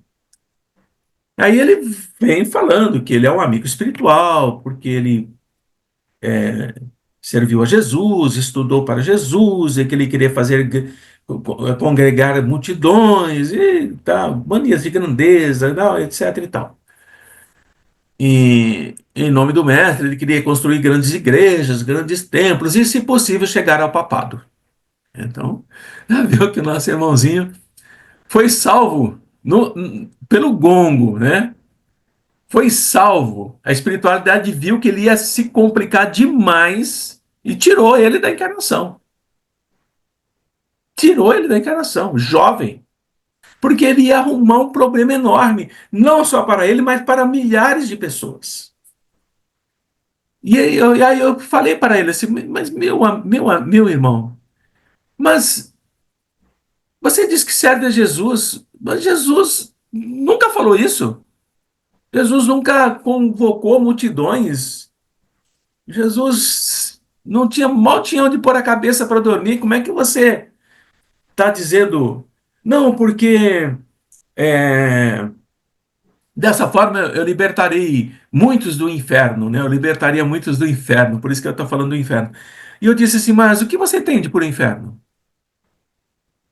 Aí ele vem falando que ele é um amigo espiritual, porque ele serviu a Jesus, estudou para Jesus, e que ele queria congregar multidões e tal, manias de grandeza, tal, etc e tal. E em nome do mestre, ele queria construir grandes igrejas, grandes templos e, se possível, chegar ao papado. Então, já viu que o nosso irmãozinho foi salvo pelo gongo, né? Foi salvo. A espiritualidade viu que ele ia se complicar demais e tirou ele da encarnação. Tirou ele da encarnação, jovem. Porque ele ia arrumar um problema enorme, não só para ele, mas para milhares de pessoas. E aí eu falei para ele assim, mas meu irmão, mas você diz que serve a Jesus, mas Jesus nunca falou isso. Jesus nunca convocou multidões. Jesus não tinha, mal tinha onde pôr a cabeça para dormir. Como é que você está dizendo, não, porque é, dessa forma eu libertarei muitos do inferno, né? Eu libertaria muitos do inferno, por isso que eu estou falando do inferno. E eu disse assim, mas o que você entende por inferno?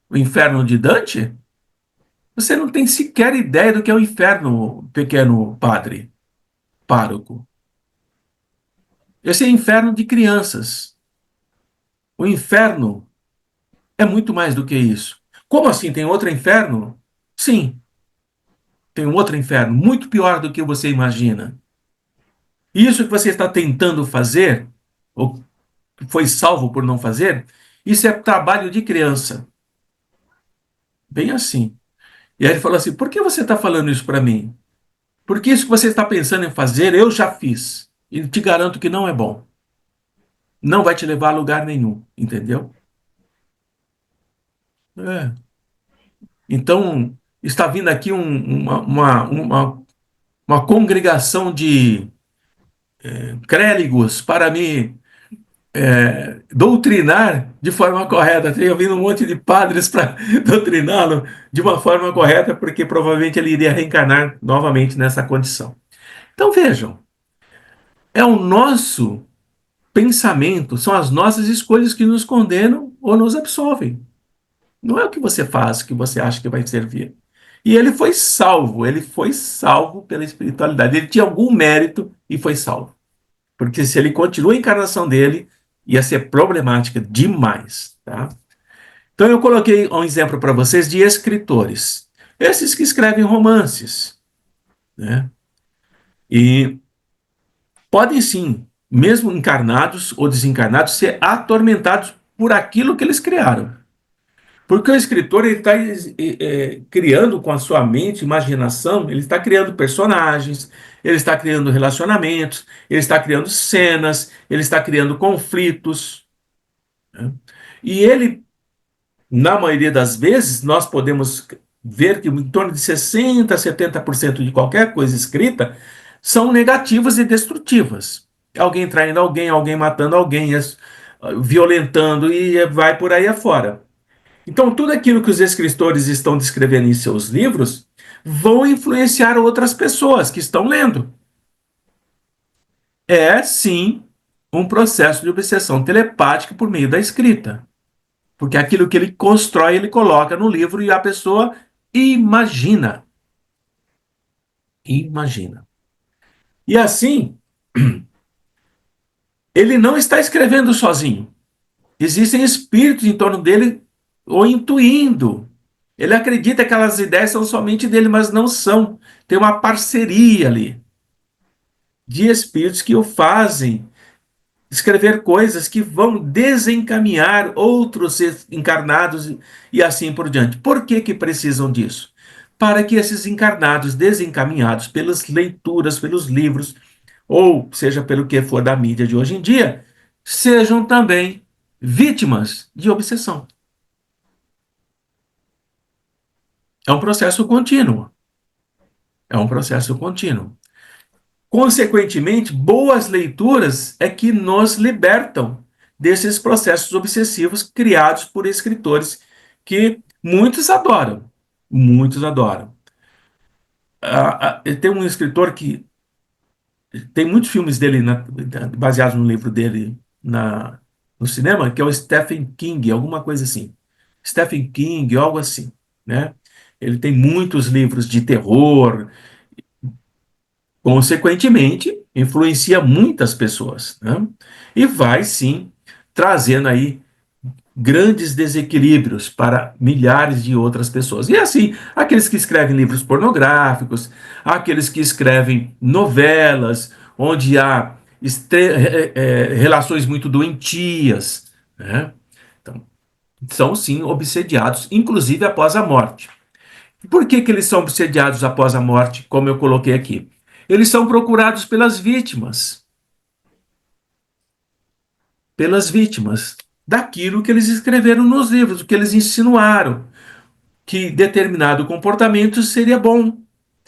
O inferno de Dante? Você não tem sequer ideia do que é o inferno, pequeno padre, pároco. Esse é inferno de crianças. O inferno é muito mais do que isso. Como assim? Tem outro inferno? Sim, tem um outro inferno, muito pior do que você imagina. E isso que você está tentando fazer, ou foi salvo por não fazer, isso é trabalho de criança. Bem assim. E aí ele falou assim: por que você está falando isso para mim? Porque isso que você está pensando em fazer, eu já fiz. E te garanto que não é bom. Não vai te levar a lugar nenhum, entendeu? É. Então, está vindo aqui uma congregação de créligos para me doutrinar de forma correta. Tenho vindo um monte de padres para doutriná-lo de uma forma correta, porque provavelmente ele iria reencarnar novamente nessa condição. Então vejam, é o nosso pensamento, são as nossas escolhas que nos condenam ou nos absolvem. Não é o que você faz que você acha que vai servir. E ele foi salvo pela espiritualidade. Ele tinha algum mérito e foi salvo. Porque se ele continua a encarnação dele, ia ser problemática demais, tá? Então eu coloquei um exemplo para vocês de escritores. Esses que escrevem romances, né? E podem sim, mesmo encarnados ou desencarnados, ser atormentados por aquilo que eles criaram. Porque o escritor está criando com a sua mente, imaginação, ele está criando personagens, ele está criando relacionamentos, ele está criando cenas, ele está criando conflitos, né? E ele, na maioria das vezes, nós podemos ver que em torno de 60% a 70% de qualquer coisa escrita são negativas e destrutivas. Alguém traindo alguém, alguém matando alguém, violentando e vai por aí afora. Então, tudo aquilo que os escritores estão descrevendo em seus livros vão influenciar outras pessoas que estão lendo. É, sim, um processo de obsessão telepática por meio da escrita. Porque aquilo que ele constrói, ele coloca no livro e a pessoa imagina. Imagina. E assim, ele não está escrevendo sozinho. Existem espíritos em torno dele o intuindo. Ele acredita que aquelas ideias são somente dele, mas não são. Tem uma parceria ali de espíritos que o fazem escrever coisas que vão desencaminhar outros encarnados e assim por diante. Por que que precisam disso? Para que esses encarnados desencaminhados pelas leituras, pelos livros, ou seja, pelo que for da mídia de hoje em dia, sejam também vítimas de obsessão. É um processo contínuo. É um processo contínuo. Consequentemente, boas leituras é que nos libertam desses processos obsessivos criados por escritores que muitos adoram. Muitos adoram. Tem um escritor que tem muitos filmes dele baseados no livro dele no cinema, que é o Stephen King, alguma coisa assim. Stephen King, algo assim, né? Ele tem muitos livros de terror, consequentemente, influencia muitas pessoas, né? E vai sim trazendo aí grandes desequilíbrios para milhares de outras pessoas. E assim, aqueles que escrevem livros pornográficos, aqueles que escrevem novelas, onde há relações muito doentias, né? Então, são sim obsediados, inclusive após a morte. Por que, que eles são obsediados após a morte, como eu coloquei aqui? Eles são procurados pelas vítimas daquilo que eles escreveram nos livros, o que eles insinuaram, que determinado comportamento seria bom,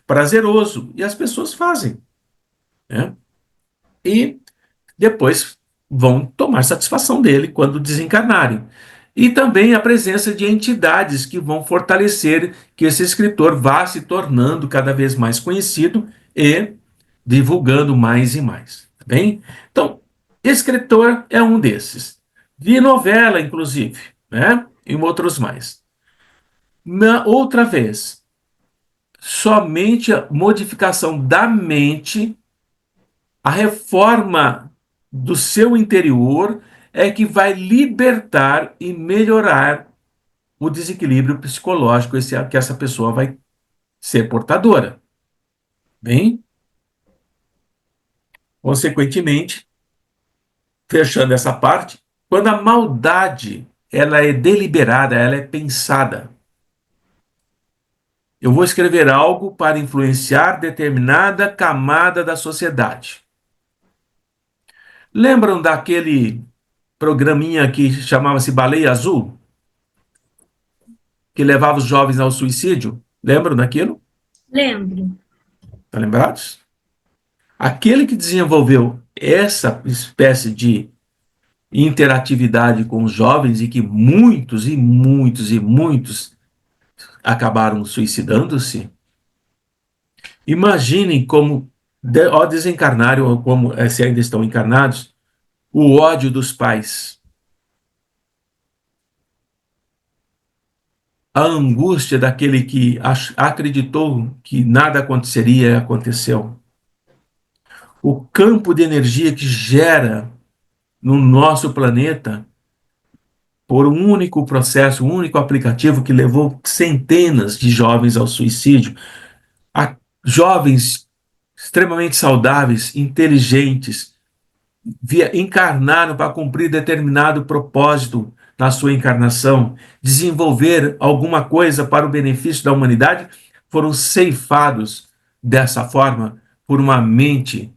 prazeroso, e as pessoas fazem, né? E depois vão tomar satisfação dele quando desencarnarem. E também a presença de entidades que vão fortalecer que esse escritor vá se tornando cada vez mais conhecido e divulgando mais e mais. Tá bem? Então, escritor é um desses. De novela, inclusive, né? E outros mais. Na outra vez, somente a modificação da mente, a reforma do seu interior é que vai libertar e melhorar o desequilíbrio psicológico que essa pessoa vai ser portadora. Bem, consequentemente, fechando essa parte, quando a maldade ela é deliberada, ela é pensada. Eu vou escrever algo para influenciar determinada camada da sociedade. Lembram daquele programinha que chamava-se Baleia Azul, que levava os jovens ao suicídio? Lembram daquilo? Lembro. Estão lembrados? Aquele que desenvolveu essa espécie de interatividade com os jovens e que muitos e muitos e muitos acabaram suicidando-se. Imaginem como, ao desencarnarem, ou como se ainda estão encarnados, o ódio dos pais, a angústia daquele que acreditou que nada aconteceria e aconteceu, o campo de energia que gera no nosso planeta por um único processo, um único aplicativo que levou centenas de jovens ao suicídio, a jovens extremamente saudáveis, inteligentes, encarnaram para cumprir determinado propósito na sua encarnação, desenvolver alguma coisa para o benefício da humanidade, foram ceifados dessa forma por uma mente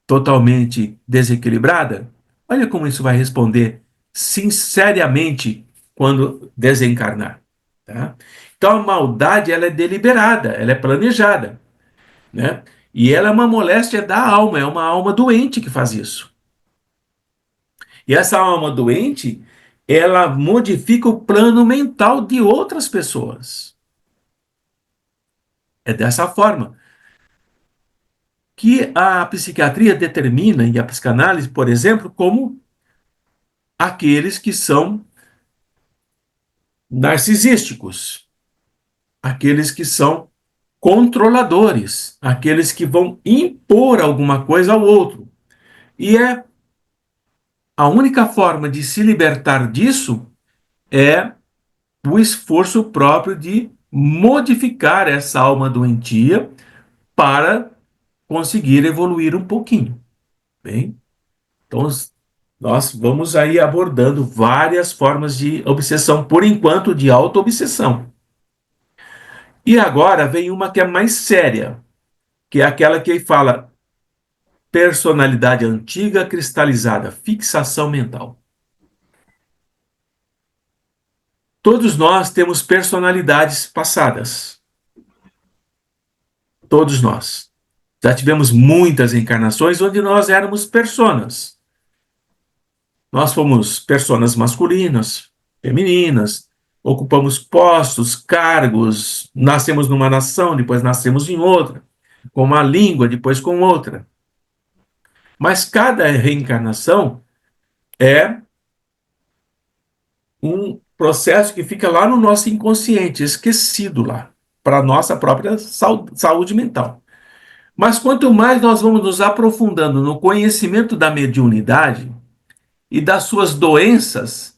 totalmente desequilibrada? Olha como isso vai responder sinceramente quando desencarnar. Tá? Então a maldade ela é deliberada, ela é planejada, né? E ela é uma moléstia da alma, é uma alma doente que faz isso. E essa alma doente, ela modifica o plano mental de outras pessoas. É dessa forma que a psiquiatria determina, e a psicanálise, por exemplo, como aqueles que são narcisísticos, aqueles que são controladores, aqueles que vão impor alguma coisa ao outro. E a única forma de se libertar disso é o esforço próprio de modificar essa alma doentia para conseguir evoluir um pouquinho. Bem, então nós vamos aí abordando várias formas de obsessão, por enquanto de auto-obsessão. E agora vem uma que é mais séria, que é aquela que fala personalidade antiga cristalizada, fixação mental. Todos nós temos personalidades passadas. Todos nós. Já tivemos muitas encarnações onde nós éramos personas. Nós fomos personas masculinas, femininas, ocupamos postos, cargos, nascemos numa nação, depois nascemos em outra, com uma língua, depois com outra. Mas cada reencarnação é um processo que fica lá no nosso inconsciente, esquecido lá, para a nossa própria saúde mental. Mas quanto mais nós vamos nos aprofundando no conhecimento da mediunidade e das suas doenças,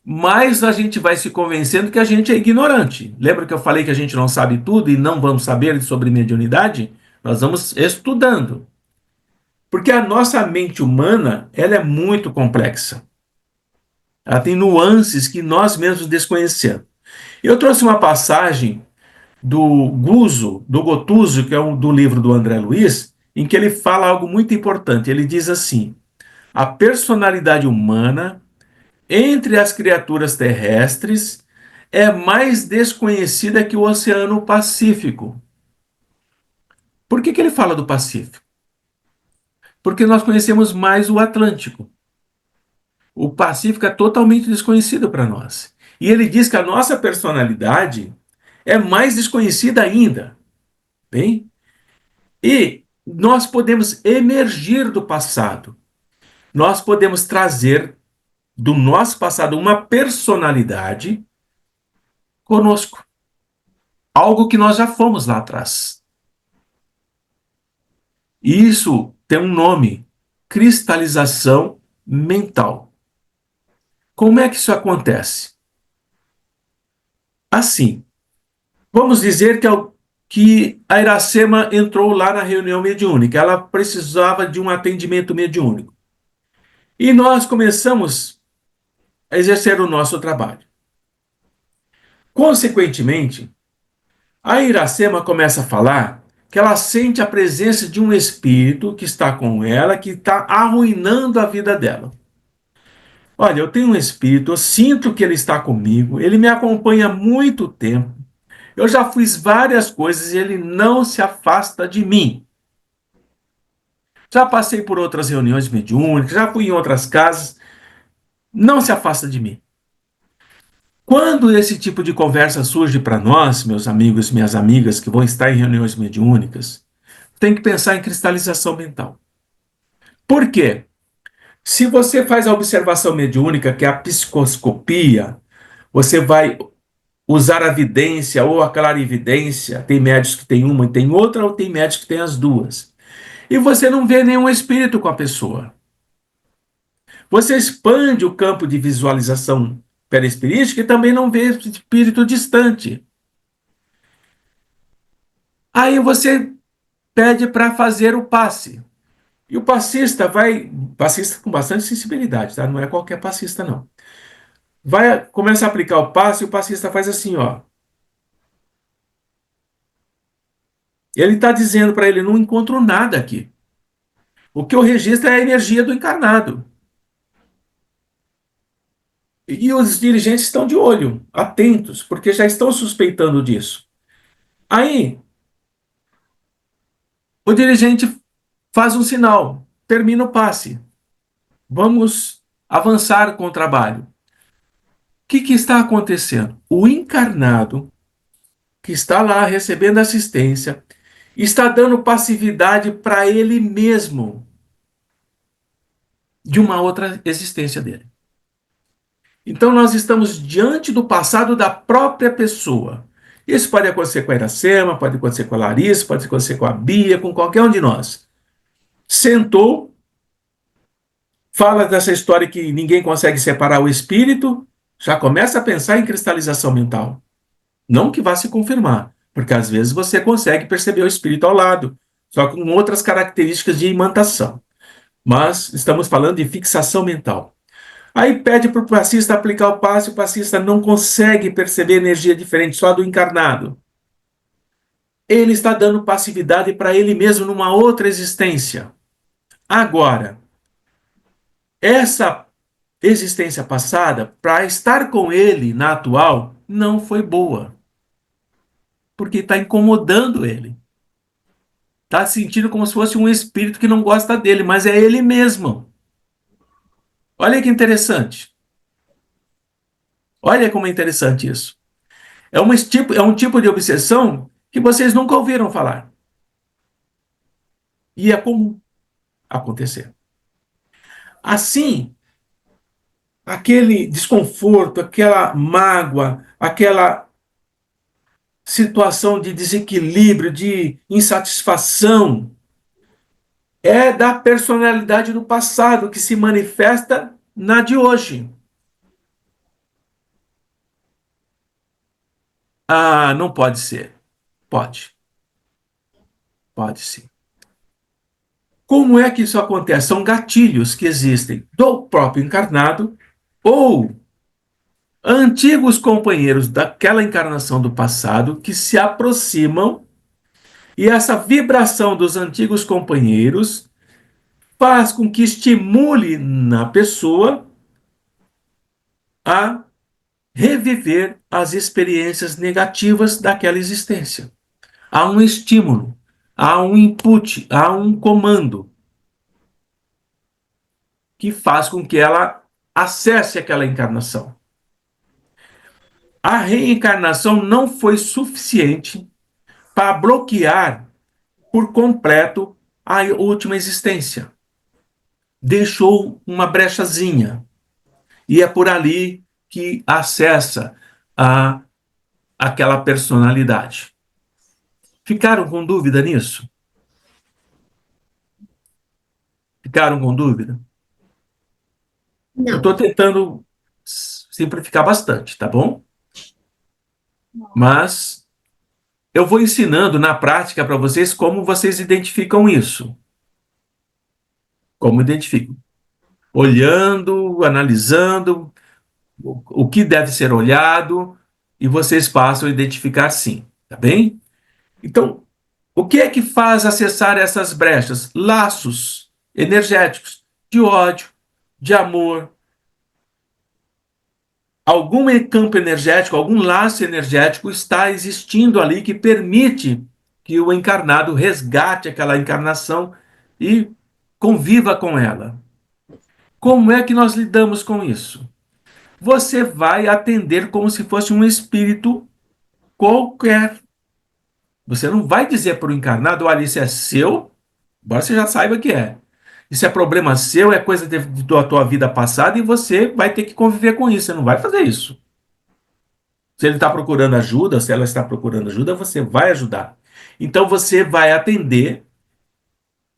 mais a gente vai se convencendo que a gente é ignorante. Lembra que eu falei que a gente não sabe tudo e não vamos saber sobre mediunidade? Nós vamos estudando. Porque a nossa mente humana, ela é muito complexa. Ela tem nuances que nós mesmos desconhecemos. Eu trouxe uma passagem do Guzo, do Gotuso, que é do livro do André Luiz, em que ele fala algo muito importante. Ele diz assim: a personalidade humana entre as criaturas terrestres é mais desconhecida que o Oceano Pacífico. Por que ele fala do Pacífico? Porque nós conhecemos mais o Atlântico. O Pacífico é totalmente desconhecido para nós. E ele diz que a nossa personalidade é mais desconhecida ainda. Bem? E nós podemos emergir do passado. Nós podemos trazer do nosso passado uma personalidade conosco. Algo que nós já fomos lá atrás. E isso tem um nome: cristalização mental. Como é que isso acontece? Assim, vamos dizer que a Iracema entrou lá na reunião mediúnica, ela precisava de um atendimento mediúnico. E nós começamos a exercer o nosso trabalho. Consequentemente, a Iracema começa a falar que ela sente a presença de um espírito que está com ela, que está arruinando a vida dela. Olha, eu tenho um espírito, eu sinto que ele está comigo, ele me acompanha há muito tempo, eu já fiz várias coisas e ele não se afasta de mim. Já passei por outras reuniões mediúnicas, já fui em outras casas, não se afasta de mim. Quando esse tipo de conversa surge para nós, meus amigos e minhas amigas que vão estar em reuniões mediúnicas, tem que pensar em cristalização mental. Por quê? Se você faz a observação mediúnica, que é a psicoscopia, você vai usar a vidência ou a clarividência. Tem médicos que tem uma e tem outra, ou tem médicos que tem as duas. E você não vê nenhum espírito com a pessoa. Você expande o campo de visualização perispirítica e também não vê espírito distante. Aí você pede para fazer o passe. E o passista vai, passista com bastante sensibilidade, tá? Não é qualquer passista, não. Vai, começa a aplicar o passe e o passista faz assim, ó. Ele está dizendo para ele, não encontro nada aqui. O que eu registro é a energia do encarnado. E os dirigentes estão de olho, atentos, porque já estão suspeitando disso. Aí, o dirigente faz um sinal, termina o passe. Vamos avançar com o trabalho. O que está acontecendo? O encarnado, que está lá recebendo assistência, está dando passividade para ele mesmo de uma outra existência dele. Então nós estamos diante do passado da própria pessoa. Isso pode acontecer com a Iracema, pode acontecer com a Larissa, pode acontecer com a Bia, com qualquer um de nós. Sentou, fala dessa história que ninguém consegue separar o espírito, já começa a pensar em cristalização mental. Não que vá se confirmar, porque às vezes você consegue perceber o espírito ao lado, só com outras características de imantação. Mas estamos falando de fixação mental. Aí pede para o passista aplicar o passe, o passista não consegue perceber energia diferente, só do encarnado. Ele está dando passividade para ele mesmo numa outra existência. Agora, essa existência passada, para estar com ele na atual, não foi boa. Porque está incomodando ele. está sentindo como se fosse um espírito que não gosta dele, mas é ele mesmo. Olha que interessante. Olha como é interessante isso. É um tipo de obsessão que vocês nunca ouviram falar. E é comum acontecer. Assim, aquele desconforto, aquela mágoa, aquela situação de desequilíbrio, de insatisfação, é da personalidade do passado que se manifesta na de hoje. Ah, não pode ser. Pode. Pode sim. Como é que isso acontece? São gatilhos que existem do próprio encarnado ou antigos companheiros daquela encarnação do passado que se aproximam e essa vibração dos antigos companheiros faz com que estimule na pessoa a reviver as experiências negativas daquela existência. Há um estímulo, há um input, há um comando que faz com que ela acesse aquela encarnação. A reencarnação não foi suficiente para bloquear por completo a última existência. Deixou uma brechazinha. E é por ali que acessa aquela personalidade. Ficaram com dúvida nisso? Ficaram com dúvida? Eu Não. estou tentando simplificar bastante, tá bom? Mas eu vou ensinando na prática para vocês como vocês identificam isso. Como identificam? Olhando, analisando o que deve ser olhado e vocês passam a identificar sim, tá bem? Então, o que é que faz acessar essas brechas? Laços energéticos de ódio, de amor, algum campo energético, algum laço energético está existindo ali que permite que o encarnado resgate aquela encarnação e conviva com ela. Como é que nós lidamos com isso? Você vai atender como se fosse um espírito qualquer. Você não vai dizer para o encarnado, olha, isso é seu, embora você já saiba que é. Isso é problema seu, é coisa da tua vida passada e você vai ter que conviver com isso. Você não vai fazer isso. Se ele está procurando ajuda, se ela está procurando ajuda, você vai ajudar. Então você vai atender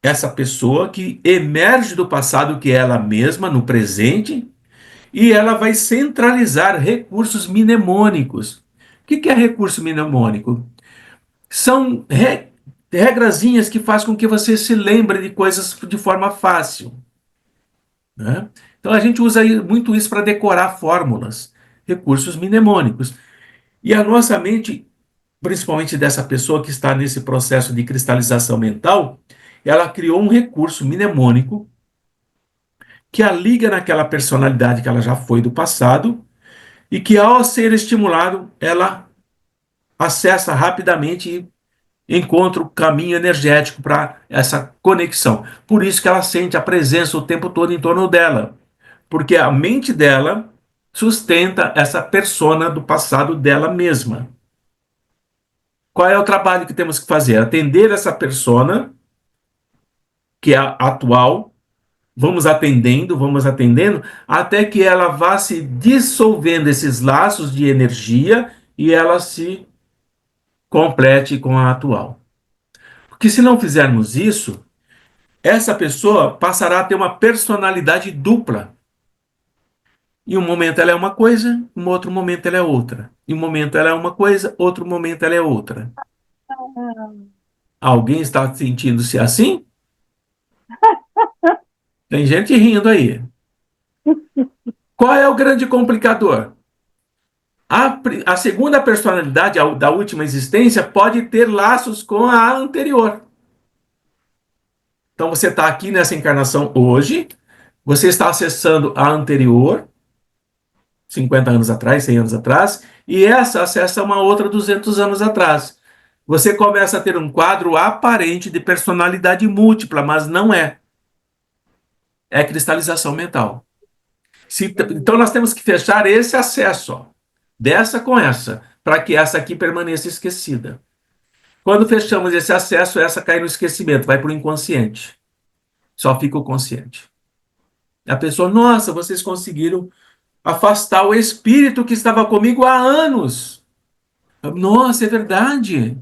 essa pessoa que emerge do passado, que é ela mesma, no presente, e ela vai centralizar recursos mnemônicos. O que é recurso mnemônico? São regrazinhas que fazem com que você se lembre de coisas de forma fácil. Né? Então a gente usa muito isso para decorar fórmulas, recursos mnemônicos. E a nossa mente, principalmente dessa pessoa que está nesse processo de cristalização mental, ela criou um recurso mnemônico que a liga naquela personalidade que ela já foi do passado e que, ao ser estimulado, ela acessa rapidamente e encontra o caminho energético para essa conexão. Por isso que ela sente a presença o tempo todo em torno dela, porque a mente dela sustenta essa persona do passado dela mesma. Qual é o trabalho que temos que fazer? Atender essa persona, que é a atual, vamos atendendo, até que ela vá se dissolvendo esses laços de energia e ela se complete com a atual. Porque se não fizermos isso, essa pessoa passará a ter uma personalidade dupla. Em um momento ela é uma coisa, em outro momento ela é outra. Em um momento ela é uma coisa, outro momento ela é outra. Alguém está sentindo-se assim? Tem gente rindo aí. Qual é o grande complicador? A segunda personalidade da última existência pode ter laços com a anterior. Então você está aqui nessa encarnação hoje, você está acessando a anterior, 50 anos atrás, 100 anos atrás, e essa acessa uma outra 200 anos atrás. você começa a ter um quadro aparente de personalidade múltipla, mas não é. É cristalização mental. Então nós temos que fechar esse acesso, ó, dessa com essa, para que essa aqui permaneça esquecida. Quando fechamos esse acesso, essa cai no esquecimento, vai para o inconsciente. Só fica o consciente. A pessoa, nossa, vocês conseguiram afastar o espírito que estava comigo há anos. Nossa, é verdade.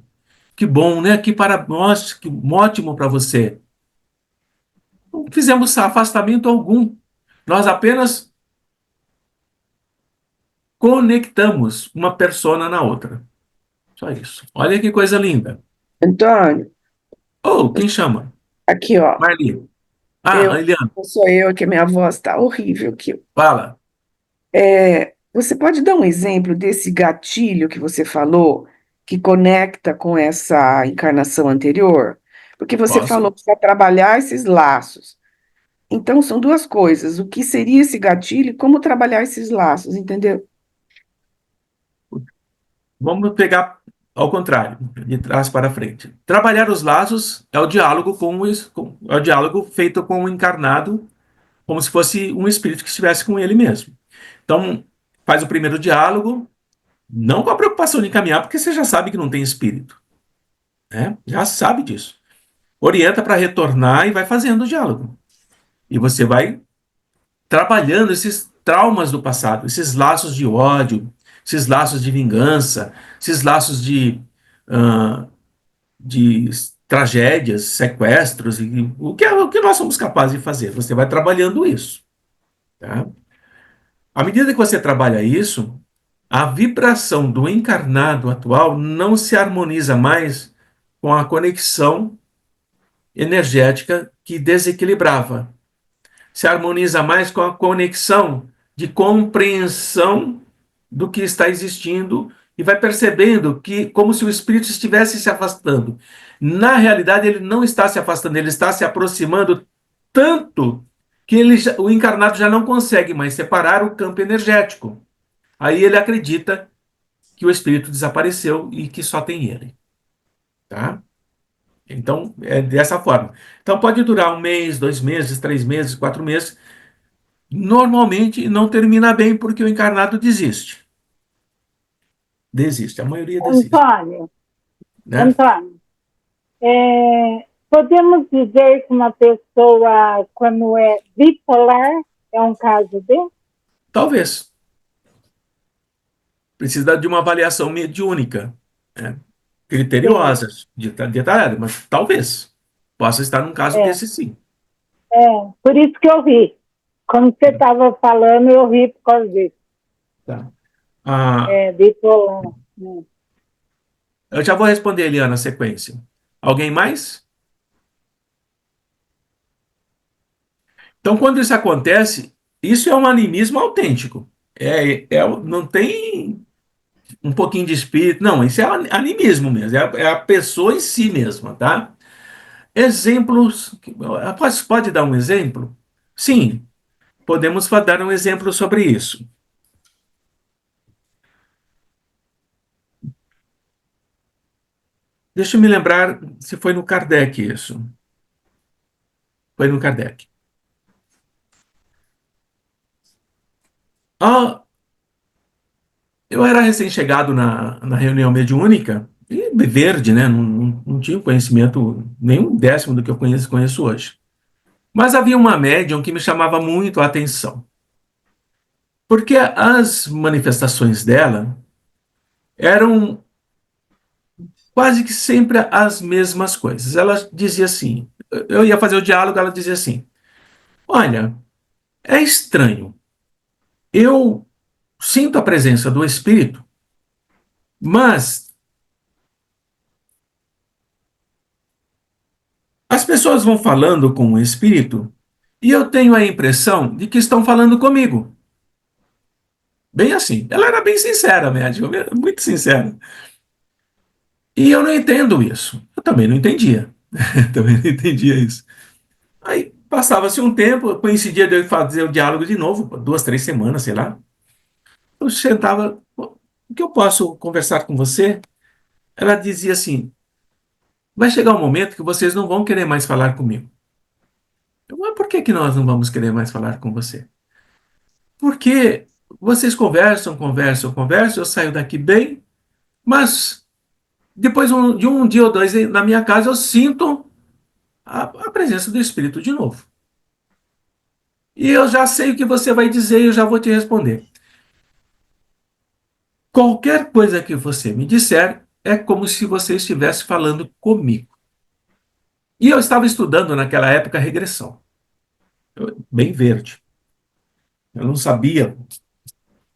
Que bom, né? Que para nós, que ótimo para você. Não fizemos afastamento algum. Nós apenas conectamos uma persona na outra. Só isso. Olha que coisa linda. Antônio, Oh, quem chama? aqui, ó. Marli. Ah, Eu, Eliana, sou eu, que a minha voz tá horrível aqui. fala. Você pode dar um exemplo desse gatilho que você falou, que conecta com essa encarnação anterior? Porque você falou Posso? para trabalhar esses laços. Então, são duas coisas. O que seria esse gatilho e como trabalhar esses laços, entendeu? Vamos pegar ao contrário, de trás para frente. Trabalhar os laços é o diálogo é o diálogo feito com o encarnado, como se fosse um espírito que estivesse com ele mesmo. Então, faz o primeiro diálogo, não com a preocupação de encaminhar, porque você já sabe que não tem espírito, né? Já sabe disso. Orienta para retornar e vai fazendo o diálogo. E você vai trabalhando esses traumas do passado, esses laços de ódio, esses laços de vingança, esses laços uh, de tragédias, sequestros, e o que nós somos capazes de fazer. Você vai trabalhando isso. Tá? À medida que você trabalha isso, a vibração do encarnado atual não se harmoniza mais com a conexão energética que desequilibrava. Se harmoniza mais com a conexão de compreensão do que está existindo e vai percebendo que como se o espírito estivesse se afastando. Na realidade, ele não está se afastando, ele está se aproximando tanto que o encarnado já não consegue mais separar o campo energético. Aí ele acredita que o espírito desapareceu e que só tem ele, tá? Então, é dessa forma. Então, pode durar um mês, 2 meses, 3 meses, 4 meses. Normalmente não termina bem porque o encarnado desiste. Desiste, a maioria desiste, Antônio, né? Antônio, podemos dizer que uma pessoa, quando é bipolar, é um caso dele? Talvez. Precisa de uma avaliação mediúnica, né? Sim, Criteriosa, detalhada, mas talvez. Possa estar num caso é, desse sim. por isso que eu ri. Quando você Né? estava falando, eu ri por causa disso. Tá. Ah, Bipolar. Né? eu já vou responder, Eliana, na sequência. Alguém mais? Então, quando isso acontece, isso é um animismo autêntico. Não tem um pouquinho de espírito. Não, isso é animismo mesmo. É a pessoa em si mesma, tá? Exemplos. Pode dar um exemplo? Sim, podemos dar um exemplo sobre isso. Deixa eu me lembrar se foi no Kardec isso. Foi no Kardec. Ah, eu era recém-chegado na reunião mediúnica, e verde, né? Não tinha conhecimento nenhum décimo do que eu conheço hoje. Mas havia uma médium que me chamava muito a atenção, porque as manifestações dela eram quase que sempre as mesmas coisas. Ela dizia assim: eu ia fazer o diálogo, ela dizia assim: olha, é estranho, eu sinto a presença do espírito, mas as pessoas vão falando com o espírito e eu tenho a impressão de que estão falando comigo. Bem assim. Ela era bem sincera, médico, muito sincera. E eu não entendo isso. Eu também não entendia. Também não entendia isso. Aí passava-se um tempo, coincidia de eu fazer o diálogo de novo, 2, 3 semanas, sei lá. Eu sentava, o que eu posso conversar com você? Ela dizia assim: vai chegar um momento que vocês não vão querer mais falar comigo. Mas por que que nós não vamos querer mais falar com você? Porque vocês conversam, conversam, conversam, eu saio daqui bem, mas depois de um dia ou dois na minha casa eu sinto a presença do Espírito de novo. E eu já sei o que você vai dizer e eu já vou te responder. Qualquer coisa que você me disser é como se você estivesse falando comigo. E eu estava estudando naquela época regressão, bem verde. Eu não sabia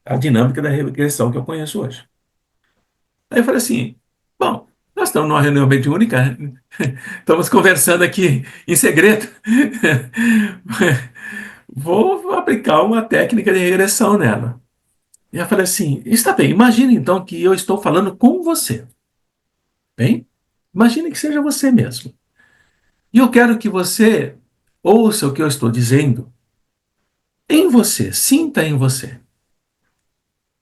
a dinâmica da regressão que eu conheço hoje. Aí eu falei assim: bom, nós estamos numa reunião mediúnica, estamos conversando aqui em segredo. Vou aplicar uma técnica de regressão nela. E eu falei assim: está bem, imagine então que eu estou falando com você. Bem, imagine que seja você mesmo. E eu quero que você ouça o que eu estou dizendo em você, sinta em você.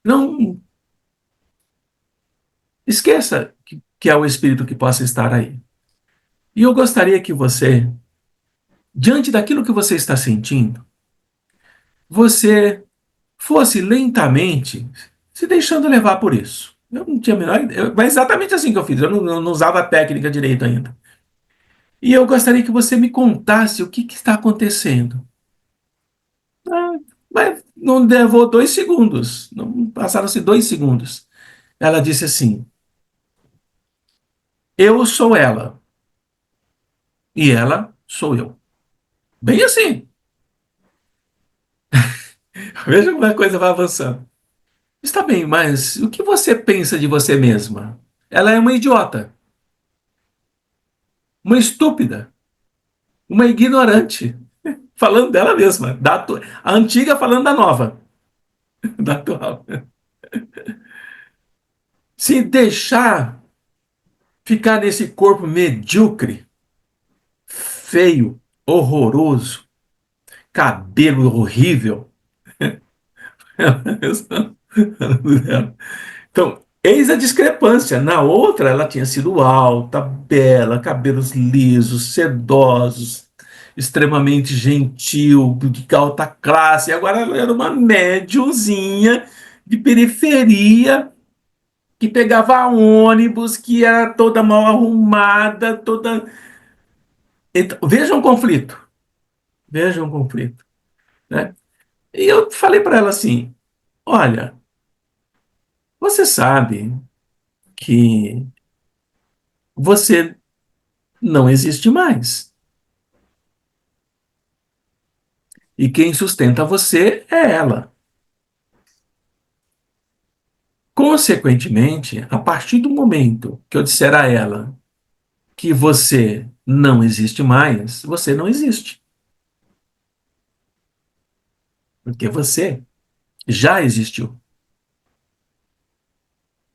Não esqueça que é o Espírito que possa estar aí. E eu gostaria que você, diante daquilo que você está sentindo, você fosse lentamente se deixando levar por isso. Eu não tinha a menor ideia, mas exatamente assim que eu fiz. Eu não usava a técnica direito ainda. E eu gostaria que você me contasse o que está acontecendo. Ah, mas não levou 2 segundos. Não passaram-se 2 segundos. Ela disse assim: eu sou ela e ela sou eu. Bem assim. Veja como a coisa vai avançando. Está bem, mas o que você pensa de você mesma? Ela é uma idiota, uma estúpida, uma ignorante, falando dela mesma, a antiga falando da nova, da atual. Se deixar ficar nesse corpo medíocre, feio, horroroso, cabelo horrível. Então, eis a discrepância. Na outra, ela tinha sido alta, bela, cabelos lisos, sedosos, extremamente gentil, de alta classe. E agora ela era uma médiumzinha de periferia que pegava ônibus, que era toda mal arrumada, toda. Então, veja um conflito. Veja um conflito, né? E eu falei para ela assim: olha, você sabe que você não existe mais. E quem sustenta você é ela. Consequentemente, a partir do momento que eu disser a ela que você não existe mais, você não existe. Porque você já existiu.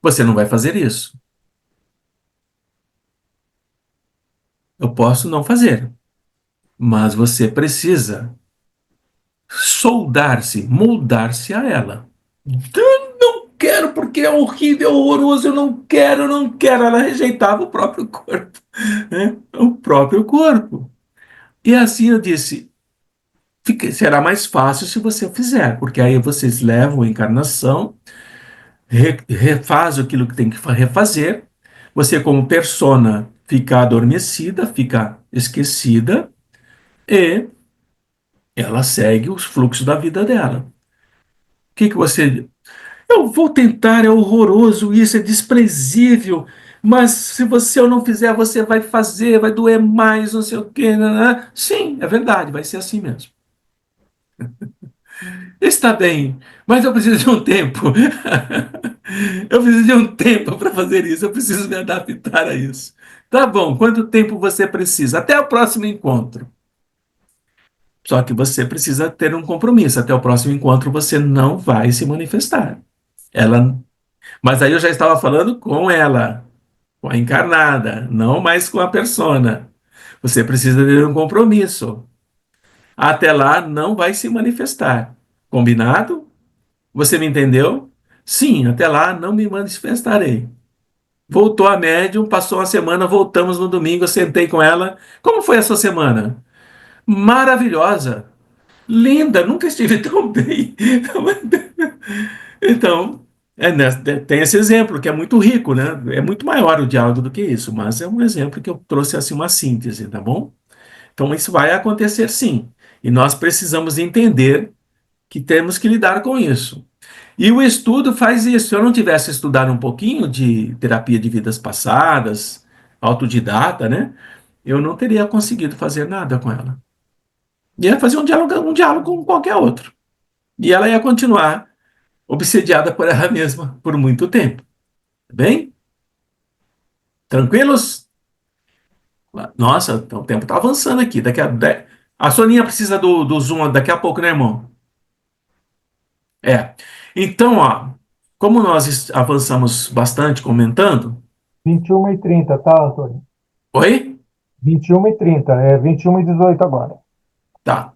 Você não vai fazer isso. Eu posso não fazer, mas você precisa soldar-se, moldar-se a ela. Eu não quero porque é horrível, horroroso, eu não quero, eu não quero. Ela rejeitava o próprio corpo, né? O próprio corpo. E assim eu disse: será mais fácil se você fizer, porque aí vocês levam a encarnação, refaz aquilo que tem que refazer, você como persona fica adormecida, fica esquecida, e ela segue os fluxos da vida dela. O que que você... Eu vou tentar, é horroroso isso, é desprezível, mas se você eu não fizer, você vai fazer, vai doer mais, não sei o quê, né? Sim, é verdade, vai ser assim mesmo. Está bem, mas eu preciso de um tempo. Eu preciso de um tempo para fazer isso, eu preciso me adaptar a isso. Tá bom, quanto tempo você precisa? Até o próximo encontro. Só que você precisa ter um compromisso. Até o próximo encontro você não vai se manifestar. Ela, mas aí eu já estava falando com ela, com a encarnada, não mais com a persona. Você precisa ter um compromisso. Até lá não vai se manifestar. Combinado? Você me entendeu? Sim, até lá não me manifestarei. Voltou a médium, passou uma semana, voltamos no domingo, eu sentei com ela. Como foi a sua semana? Maravilhosa, linda, nunca estive tão bem. Então, tem esse exemplo que é muito rico, né? É muito maior o diálogo do que isso, mas é um exemplo que eu trouxe assim uma síntese, tá bom? Então, isso vai acontecer sim. E nós precisamos entender que temos que lidar com isso. E o estudo faz isso. Se eu não tivesse estudado um pouquinho de terapia de vidas passadas, autodidata, né? Eu não teria conseguido fazer nada com ela. Ia fazer um diálogo com qualquer outro. E ela ia continuar obsediada por ela mesma por muito tempo. Bem? Tranquilos? Nossa, então o tempo está avançando aqui. A Soninha precisa do Zoom daqui a pouco, né, irmão? É. Então, ó, como nós avançamos bastante comentando. 21h30, tá, Antônio? Oi? 21h30, é 21h18 agora. Tá.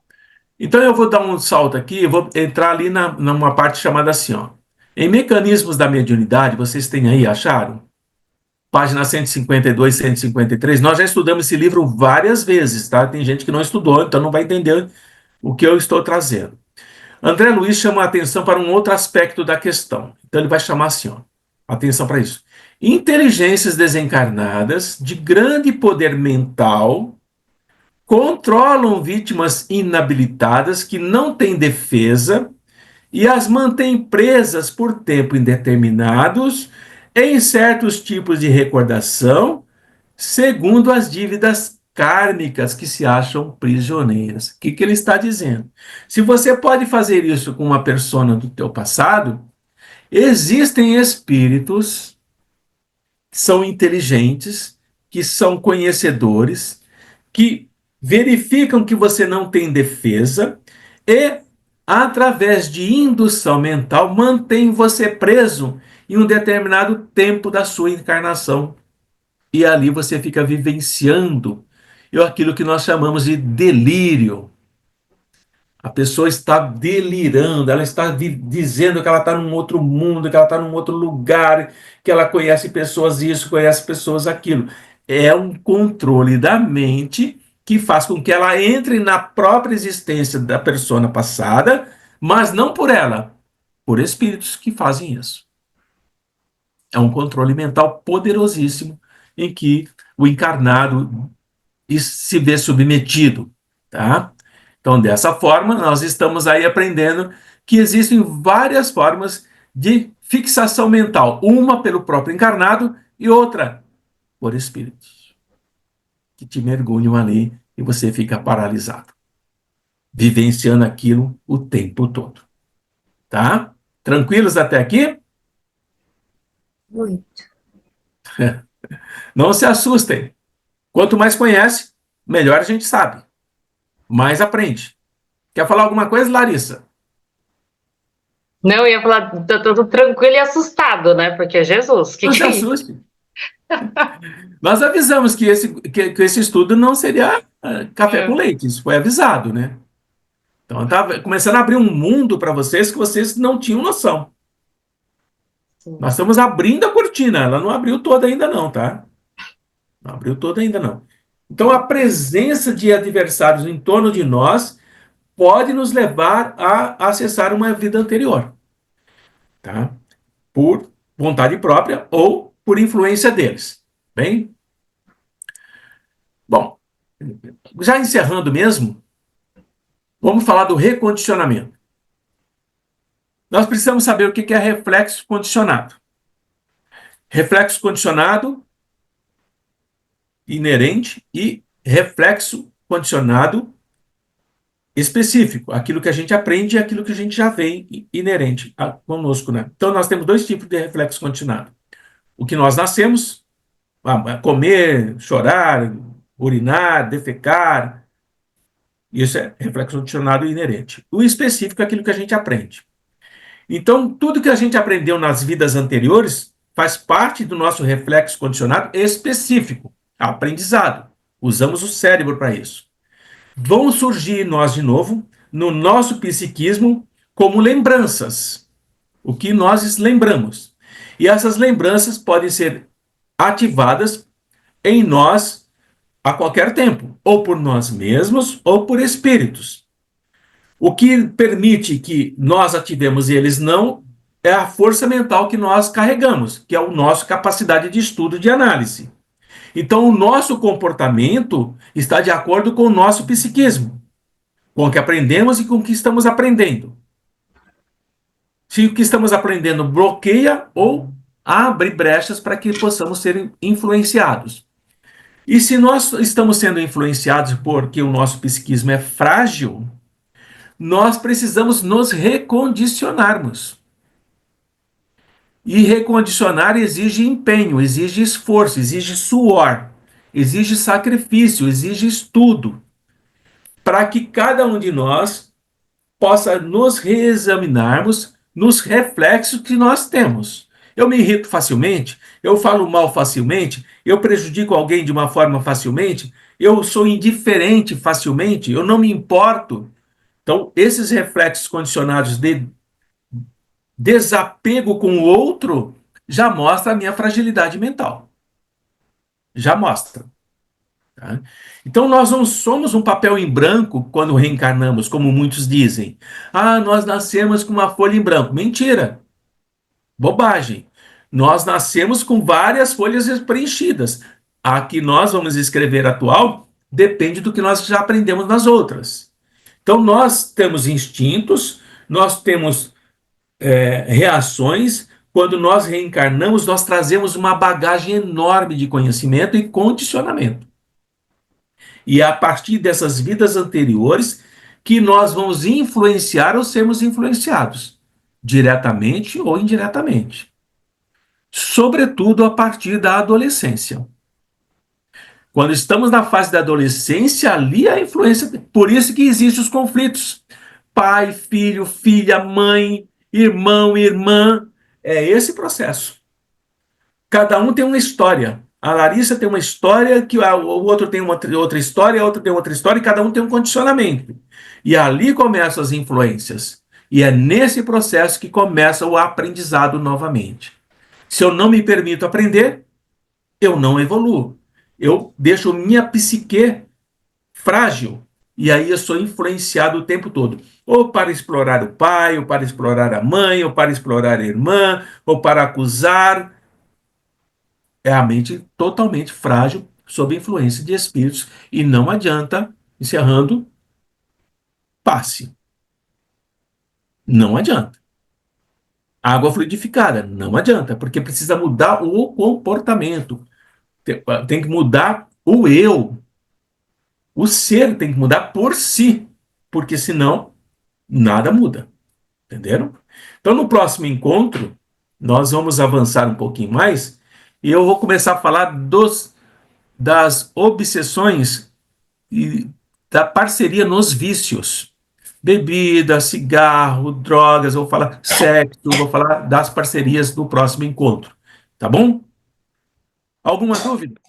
Então eu vou dar um salto aqui, eu vou entrar ali numa parte chamada assim, ó. Em mecanismos da mediunidade, vocês têm aí, acharam? Página 152, 153. Nós já estudamos esse livro várias vezes, tá? Tem gente que não estudou, então não vai entender o que eu estou trazendo. André Luiz chama a atenção para um outro aspecto da questão. Então ele vai chamar assim, ó, atenção para isso. Inteligências desencarnadas de grande poder mental controlam vítimas inabilitadas que não têm defesa e as mantêm presas por tempo indeterminados em certos tipos de recordação, segundo as dívidas kármicas que se acham prisioneiras. O que ele está dizendo? Se você pode fazer isso com uma persona do teu passado, existem espíritos que são inteligentes, que são conhecedores, que verificam que você não tem defesa e, através de indução mental, mantém você preso em um determinado tempo da sua encarnação. E ali você fica vivenciando aquilo que nós chamamos de delírio. A pessoa está delirando, ela está dizendo que ela está num outro mundo, que ela está num outro lugar, que ela conhece pessoas isso, conhece pessoas aquilo. É um controle da mente que faz com que ela entre na própria existência da persona passada, mas não por ela, por espíritos que fazem isso. É um controle mental poderosíssimo em que o encarnado se vê submetido, tá? Então, dessa forma, nós estamos aí aprendendo que existem várias formas de fixação mental, uma pelo próprio encarnado e outra por espíritos, que te mergulham ali e você fica paralisado, vivenciando aquilo o tempo todo, tá? Tranquilos até aqui? Muito. Não se assustem. Quanto mais conhece, melhor a gente sabe, mais aprende. Quer falar alguma coisa, Larissa? Não, eu ia falar, tô tudo tranquilo e assustado, né? Porque Jesus, Não se que é isso? assuste. Nós avisamos que esse estudo não seria café com leite, isso foi avisado, né? Então, estava começando a abrir um mundo para vocês que vocês não tinham noção. Sim. Nós estamos abrindo a cortina, ela não abriu toda ainda não, tá? Não abriu toda ainda não. Então, a presença de adversários em torno de nós pode nos levar a acessar uma vida anterior, tá? Por vontade própria ou por influência deles. Bem? Bom, já encerrando mesmo, vamos falar do recondicionamento. Nós precisamos saber o que é reflexo condicionado. Reflexo condicionado inerente e reflexo condicionado específico, aquilo que a gente aprende e aquilo que a gente já vem inerente conosco, né? Então nós temos dois tipos de reflexo condicionado. O que nós nascemos, comer, chorar, urinar, defecar, isso é reflexo condicionado inerente. O específico é aquilo que a gente aprende. Então, tudo que a gente aprendeu nas vidas anteriores faz parte do nosso reflexo condicionado específico, aprendizado. Usamos o cérebro para isso. Vão surgir em nós de novo, no nosso psiquismo, como lembranças. O que nós lembramos. E essas lembranças podem ser ativadas em nós a qualquer tempo, ou por nós mesmos, ou por espíritos. O que permite que nós ativemos e eles não é a força mental que nós carregamos, que é a nossa capacidade de estudo, de análise. Então, o nosso comportamento está de acordo com o nosso psiquismo, com o que aprendemos e com o que estamos aprendendo. Se o que estamos aprendendo bloqueia ou abre brechas para que possamos ser influenciados. E se nós estamos sendo influenciados porque o nosso psiquismo é frágil, nós precisamos nos recondicionarmos. E recondicionar exige empenho, exige esforço, exige suor, exige sacrifício, exige estudo, para que cada um de nós possa nos reexaminarmos nos reflexos que nós temos. Eu me irrito facilmente, eu falo mal facilmente, eu prejudico alguém de uma forma facilmente, eu sou indiferente facilmente, eu não me importo. Então, esses reflexos condicionados de desapego com o outro já mostra a minha fragilidade mental. Já mostra. Tá? Então, nós não somos um papel em branco quando reencarnamos, como muitos dizem. Ah, nós nascemos com uma folha em branco. Mentira. Bobagem. Nós nascemos com várias folhas preenchidas. A que nós vamos escrever atual depende do que nós já aprendemos nas outras. Então, nós temos instintos, nós temos reações. Quando nós reencarnamos, nós trazemos uma bagagem enorme de conhecimento e condicionamento. E é a partir dessas vidas anteriores que nós vamos influenciar ou sermos influenciados, diretamente ou indiretamente. Sobretudo a partir da adolescência. Quando estamos na fase da adolescência, ali a influência. Por isso que existem os conflitos. Pai, filho, filha, mãe, irmão, irmã. É esse processo. Cada um tem uma história. A Larissa tem uma história, que o outro tem uma outra história, a outra tem outra história, e cada um tem um condicionamento. E ali começam as influências. E é nesse processo que começa o aprendizado novamente. Se eu não me permito aprender, eu não evoluo. Eu deixo minha psique frágil. E aí eu sou influenciado o tempo todo. Ou para explorar o pai, ou para explorar a mãe, ou para explorar a irmã, ou para acusar. É a mente totalmente frágil, sob influência de espíritos. E não adianta, encerrando, passe. Não adianta. Água fluidificada, não adianta, porque precisa mudar o comportamento. Tem que mudar o eu. O ser tem que mudar por si, porque senão nada muda. Entenderam? Então, no próximo encontro, nós vamos avançar um pouquinho mais e eu vou começar a falar das obsessões e da parceria nos vícios. Bebida, cigarro, drogas, eu vou falar sexo, vou falar das parcerias no próximo encontro. Tá bom? Alguma dúvida?